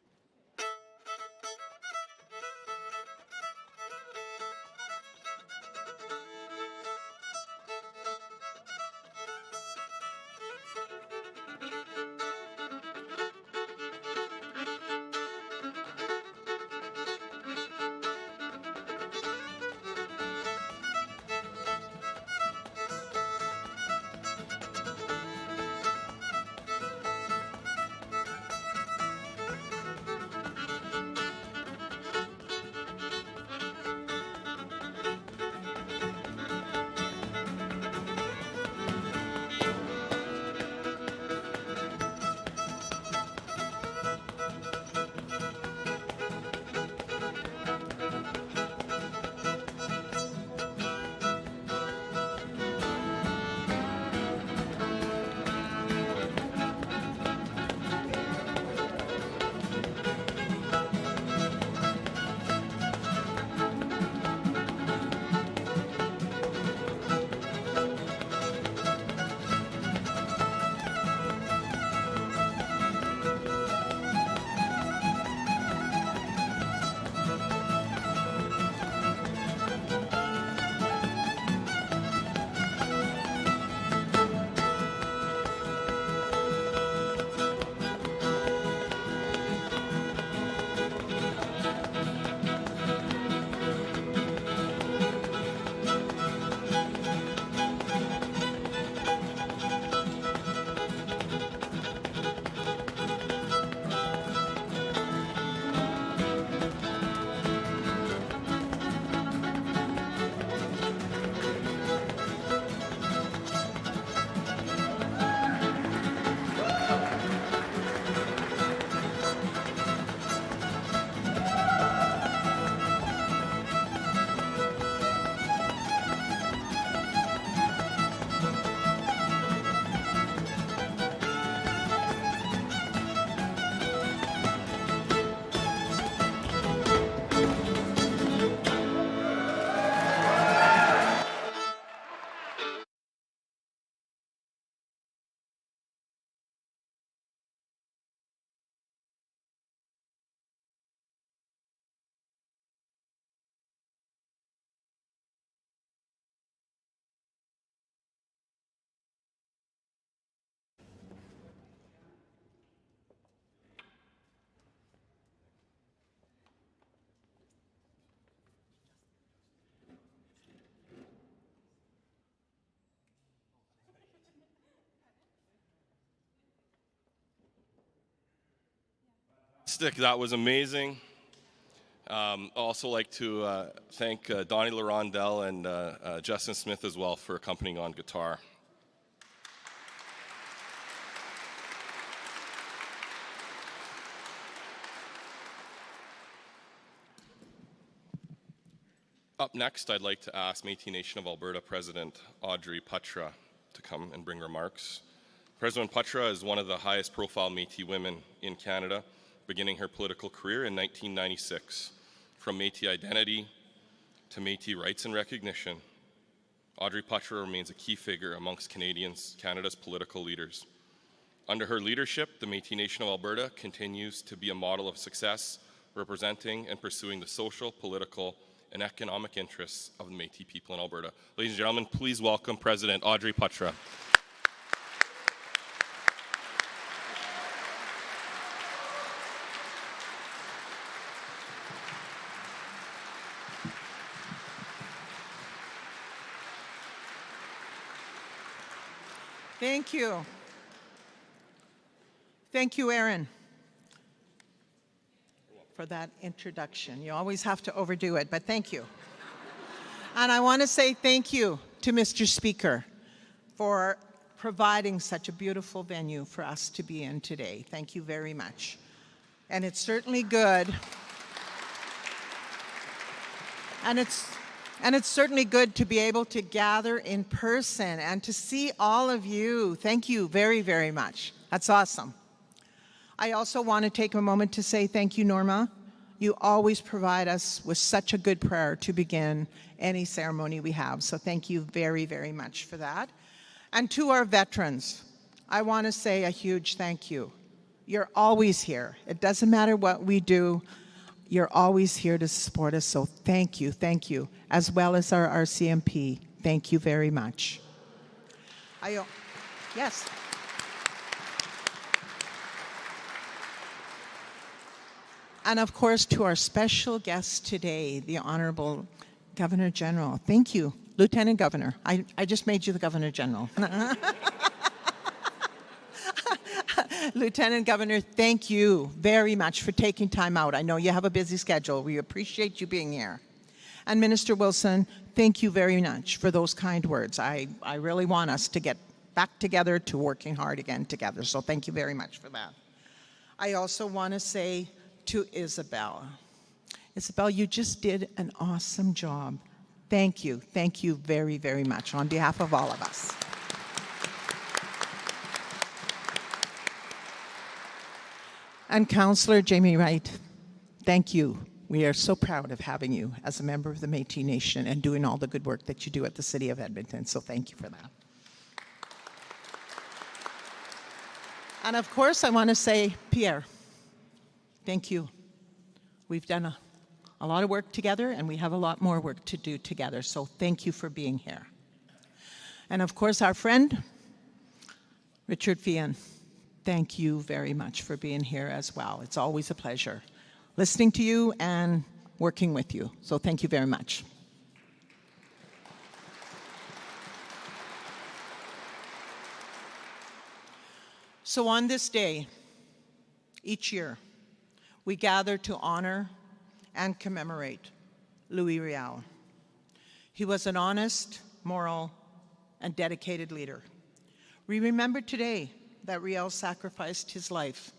Fantastic. That was amazing. I'd also like to thank Donnie LaRondelle and Justin Smith as well for accompanying on guitar. Up next, I'd like to ask Métis Nation of Alberta President Audrey Putra to come and bring remarks. President Putra is one of the highest profile Métis women in Canada, beginning her political career in 1996. From Métis identity to Métis rights and recognition, Audrey Putra remains a key figure amongst Canada's political leaders. Under her leadership, the Métis Nation of Alberta continues to be a model of success, representing and pursuing the social, political, and economic interests of the Métis people in Alberta. Ladies and gentlemen, please welcome President Audrey Putra. Thank you. Thank you, Aaron, for that introduction. You always have to overdo it, but thank you. And I want to say thank you to Mr. Speaker for providing such a beautiful venue for us to be in today. Thank you very much. And it's certainly good. And it's certainly good to be able to gather in person and to see all of you. Thank you very, very much. That's awesome. I also want to take a moment to say thank you, Norma. You always provide us with such a good prayer to begin any ceremony we have. So thank you very, very much for that. And to our veterans, I want to say a huge thank you. You're always here. It doesn't matter what we do. You're always here to support us. So thank you, as well as our RCMP. Thank you very much. Yes. And of course, to our special guest today, the Honorable Governor General. Thank you, Lieutenant Governor. I just made you the Governor General. Lieutenant Governor, thank you very much for taking time out. I know you have a busy schedule. We appreciate you being here. And Minister Wilson, thank you very much for those kind words. I really want us to get back together to working hard again together. So thank you very much for that. I also want to say to Isabel, you just did an awesome job. Thank you very, very much on behalf of all of us. And Councillor Jamie Wright, thank you. We are so proud of having you as a member of the Métis Nation and doing all the good work that you do at the City of Edmonton, so thank you for that. And of course, I want to say, Pierre, thank you. We've done a lot of work together, and we have a lot more work to do together, so thank you for being here. And of course, our friend, Richard Fian, thank you very much for being here as well. It's always a pleasure listening to you and working with you, so thank you very much. So on this day, each year, we gather to honor and commemorate Louis Riel. He was an honest, moral, and dedicated leader. We remember today that Riel sacrificed his life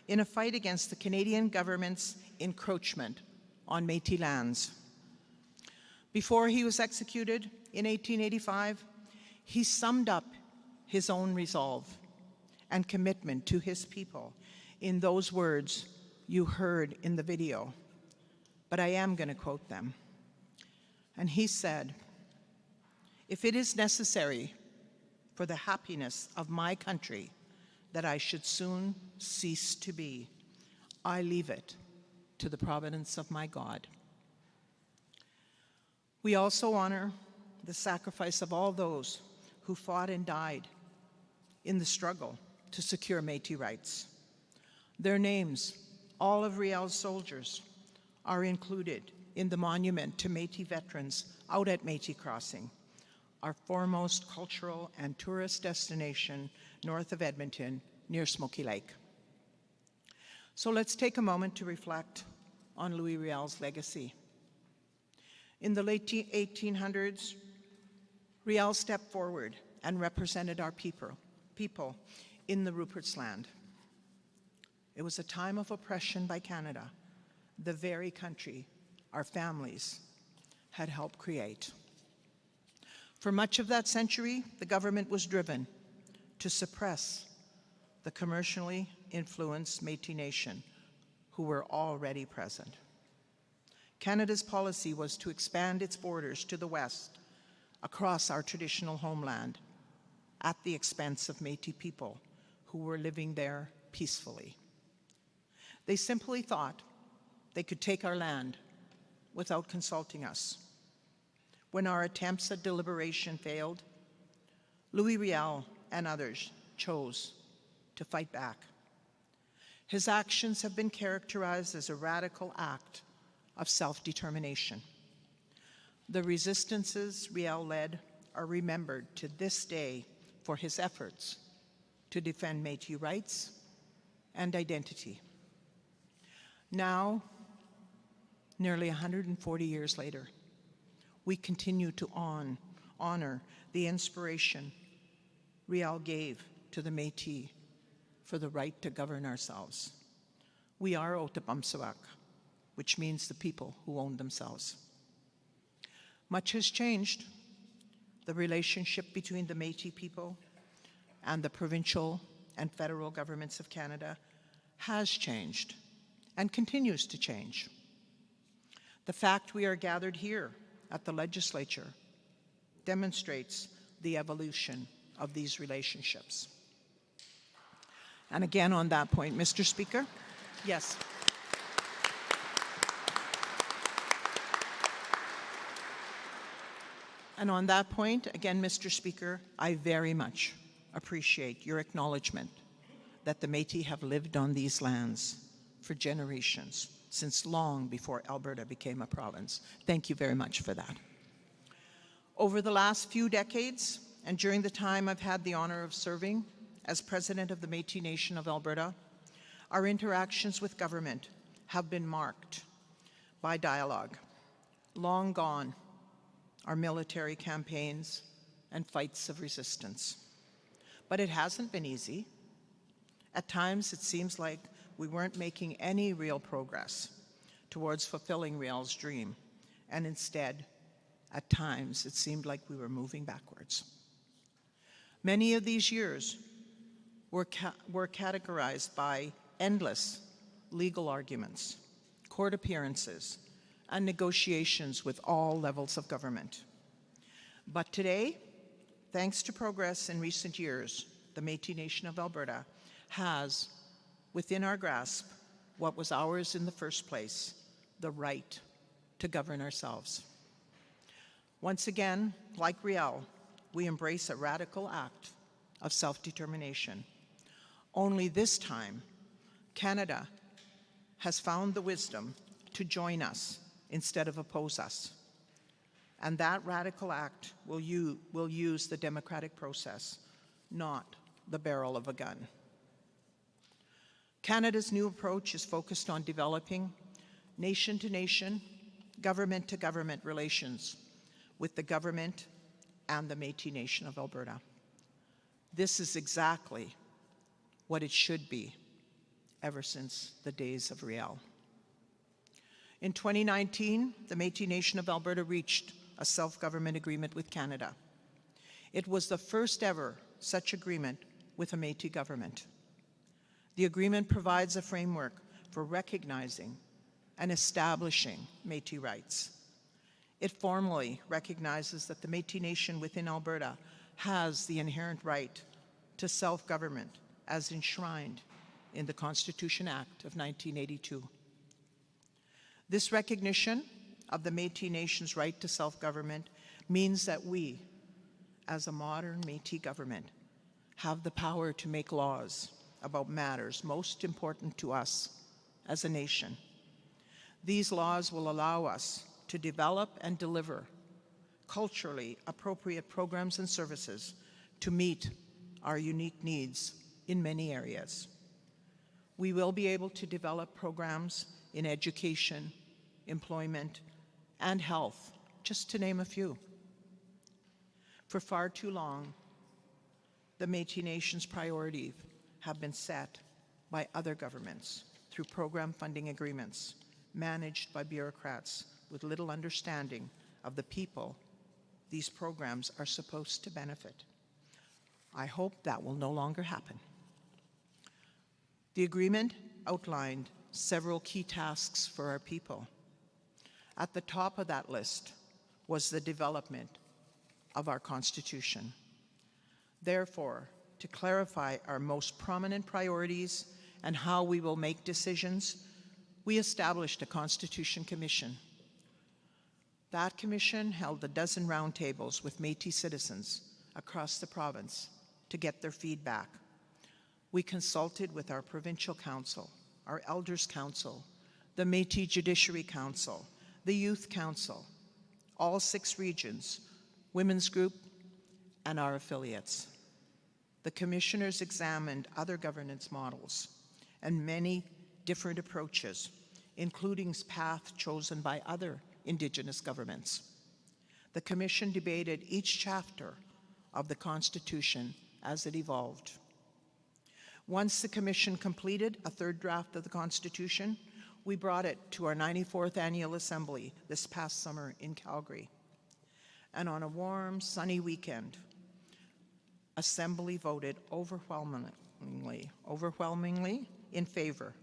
in a fight against the Canadian government's encroachment on Métis lands. Before he was executed in 1885, he summed up his own resolve and commitment to his people in those words you heard in the video, but I am going to quote them. And he said, "If it is necessary for the happiness of my country that I should soon cease to be, I leave it to the providence of my God." We also honor the sacrifice of all those who fought and died in the struggle to secure Métis rights. Their names, all of Riel's soldiers, are included in the monument to Métis veterans out at Métis Crossing, our foremost cultural and tourist destination north of Edmonton, near Smoky Lake. So let's take a moment to reflect on Louis Riel's legacy. In the late 1800s, Riel stepped forward and represented our people in the Rupert's Land. It was a time of oppression by Canada, the very country our families had helped create. For much of that century, the government was driven to suppress the commercially influenced Métis Nation who were already present. Canada's policy was to expand its borders to the west, across our traditional homeland, at the expense of Métis people who were living there peacefully. They simply thought they could take our land without consulting us. When our attempts at deliberation failed, Louis Riel and others chose to fight back. His actions have been characterized as a radical act of self-determination. The resistances Riel led are remembered to this day for his efforts to defend Métis rights and identity. Now, nearly 140 years later, we continue to honor the inspiration Riel gave to the Métis for the right to govern ourselves. We are Otipamsawak, which means the people who own themselves. Much has changed. The relationship between the Métis people and the provincial and federal governments of Canada has changed and continues to change. The fact we are gathered here at the legislature demonstrates the evolution of these relationships. And again, on that point, Mr. Speaker, yes. And on that point, again, Mr. Speaker, I very much appreciate your acknowledgement that the Métis have lived on these lands for generations, since long before Alberta became a province. Thank you very much for that. Over the last few decades, and during the time I've had the honor of serving as President of the Métis Nation of Alberta, our interactions with government have been marked by dialogue. Long gone are military campaigns and fights of resistance. But it hasn't been easy. At times, it seems like we weren't making any real progress towards fulfilling Riel's dream, and instead, at times, it seemed like we were moving backwards. Many of these years were categorized by endless legal arguments, court appearances, and negotiations with all levels of government. But today, thanks to progress in recent years, the Métis Nation of Alberta has within our grasp what was ours in the first place, the right to govern ourselves. Once again, like Riel, we embrace a radical act of self-determination. Only this time, Canada has found the wisdom to join us instead of oppose us. And that radical act will use the democratic process, not the barrel of a gun. Canada's new approach is focused on developing nation-to-nation, government-to-government relations with the government and the Métis Nation of Alberta. This is exactly what it should be ever since the days of Riel. In 2019, the Métis Nation of Alberta reached a self-government agreement with Canada. It was the first ever such agreement with a Métis government. The agreement provides a framework for recognizing and establishing Métis rights. It formally recognizes that the Métis Nation within Alberta has the inherent right to self-government as enshrined in the Constitution Act of 1982. This recognition of the Métis Nation's right to self-government means that we, as a modern Métis government, have the power to make laws about matters most important to us as a nation. These laws will allow us to develop and deliver culturally appropriate programs and services to meet our unique needs in many areas. We will be able to develop programs in education, employment, and health, just to name a few. For far too long, the Métis Nation's priorities have been set by other governments through program funding agreements managed by bureaucrats with little understanding of the people these programs are supposed to benefit. I hope that will no longer happen. The agreement outlined several key tasks for our people. At the top of that list was the development of our Constitution. Therefore, to clarify our most prominent priorities and how we will make decisions, we established a Constitution Commission. That commission held a dozen roundtables with Métis citizens across the province to get their feedback. We consulted with our Provincial Council, our Elders Council, the Métis Judiciary Council, the Youth Council, all 6 regions, Women's Group, and our affiliates. The commissioners examined other governance models and many different approaches, including paths chosen by other Indigenous governments. The Commission debated each chapter of the Constitution as it evolved. Once the Commission completed a 3rd draft of the Constitution, we brought it to our 94th Annual Assembly this past summer in Calgary. And on a warm, sunny weekend, Assembly voted overwhelmingly in favor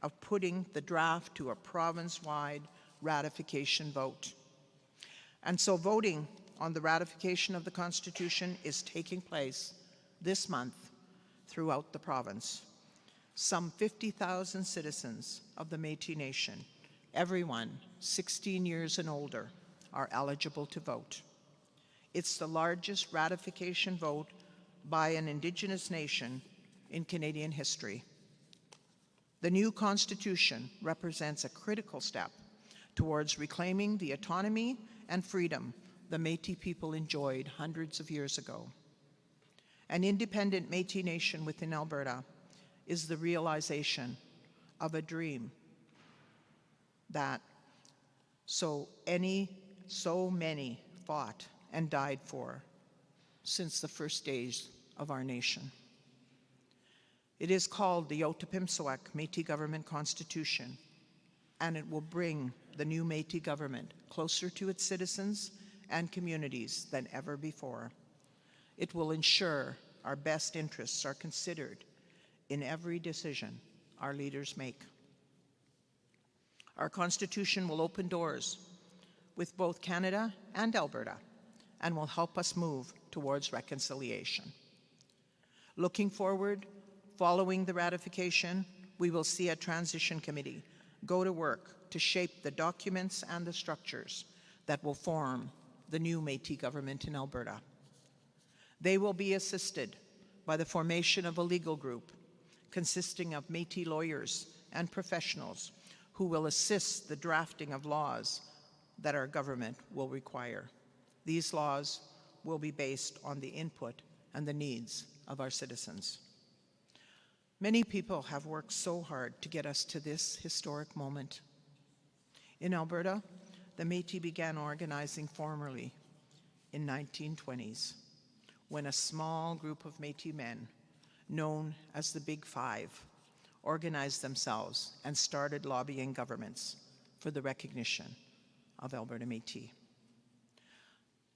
of putting the draft to a province-wide ratification vote. And so voting on the ratification of the Constitution is taking place this month throughout the province. Some 50,000 citizens of the Métis Nation, everyone 16 years and older, are eligible to vote. It's the largest ratification vote by an Indigenous nation in Canadian history. The new Constitution represents a critical step towards reclaiming the autonomy and freedom the Métis people enjoyed hundreds of years ago. An independent Métis Nation within Alberta is the realization of a dream that so many fought and died for since the first days of our nation. It is called the Otipemisiwak Métis Government Constitution, and it will bring the new Métis government closer to its citizens and communities than ever before. It will ensure our best interests are considered in every decision our leaders make. Our Constitution will open doors with both Canada and Alberta and will help us move towards reconciliation. Looking forward, following the ratification, we will see a transition committee go to work to shape the documents and the structures that will form the new Métis government in Alberta. They will be assisted by the formation of a legal group consisting of Métis lawyers and professionals who will assist the drafting of laws that our government will require. These laws will be based on the input and the needs of our citizens. Many people have worked so hard to get us to this historic moment. In Alberta, the Métis began organizing formally in 1920s, when a small group of Métis men, known as the Big Five, organized themselves and started lobbying governments for the recognition of Alberta Métis.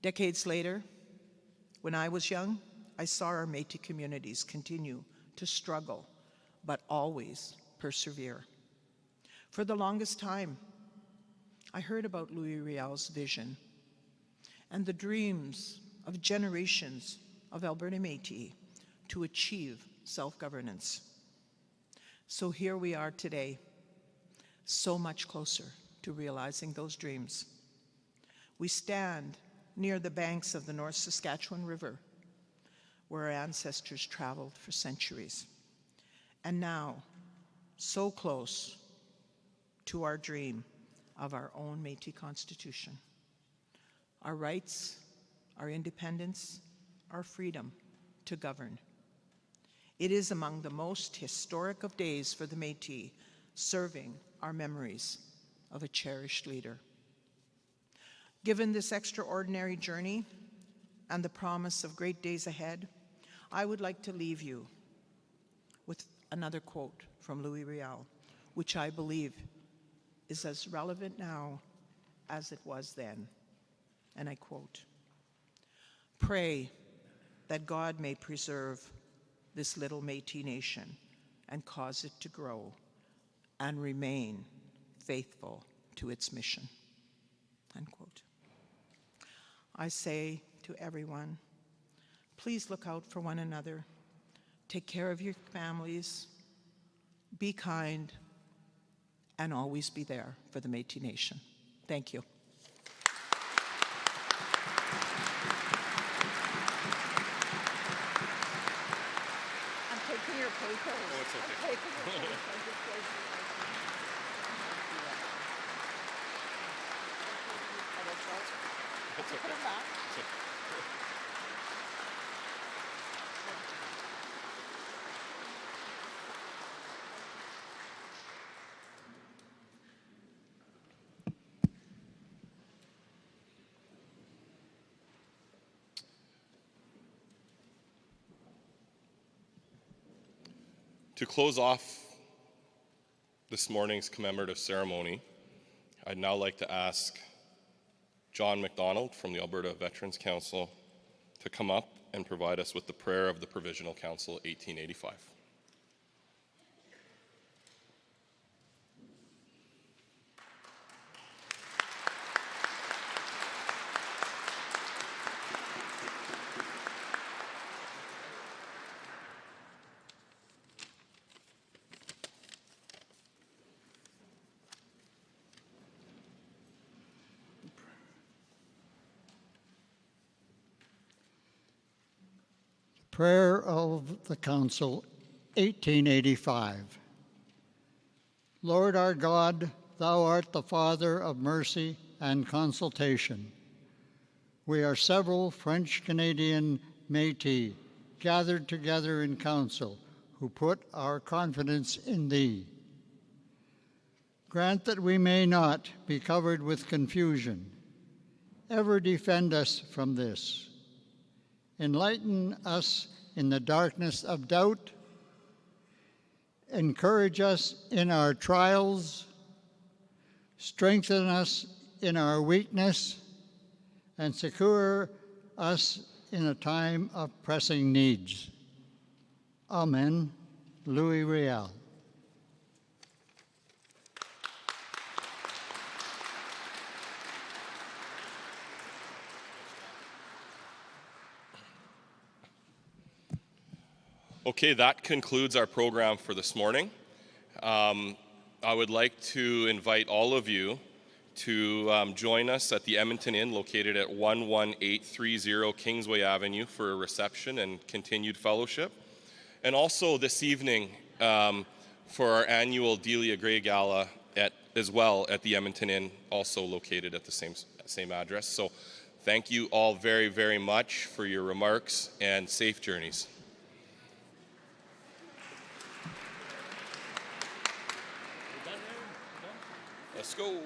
Decades later, when I was young, I saw our Métis communities continue to struggle, but always persevere. For the longest time, I heard about Louis Riel's vision and the dreams of generations of Alberta Métis to achieve self-governance. So here we are today, so much closer to realizing those dreams. We stand near the banks of the North Saskatchewan River, where our ancestors traveled for centuries. And now, so close to our dream of our own Métis Constitution. Our rights, our independence, our freedom to govern. It is among the most historic of days for the Métis, serving our memories of a cherished leader. Given this extraordinary journey and the promise of great days ahead, I would like to leave you with another quote from Louis Riel, which I believe is as relevant now as it was then. And I quote, "Pray that God may preserve this little Métis nation and cause it to grow and remain faithful to its mission." Unquote. I say to everyone, please look out for one another, take care of your families, be kind, and always be there for the Métis Nation. Thank you. I'm taking your papers. Oh, it's okay. I'm taking your papers. It's okay. Put them back. It's okay. To close off this morning's commemorative ceremony, I'd now like to ask John MacDonald from the Alberta Veterans Council to come up and provide us with the prayer of the Provisional Council 1885. Prayer of the Council, 1885. Lord our God, thou art the Father of mercy and consultation. We are several French-Canadian Métis gathered together in council who put our confidence in thee. Grant that we may not be covered with confusion. Ever defend us from this. Enlighten us in the darkness of doubt. Encourage us in our trials. Strengthen us in our weakness. And secure us in a time of pressing needs. Amen. Louis Riel. Okay, that concludes our program for this morning. I would like to invite all of you to join us at the Edmonton Inn located at 11830 Kingsway Avenue for a reception and continued fellowship. And also this evening for our annual Delia Gray Gala as well at the Edmonton Inn, also located at the same address. So thank you all very, very much for your remarks and safe journeys. Let's go.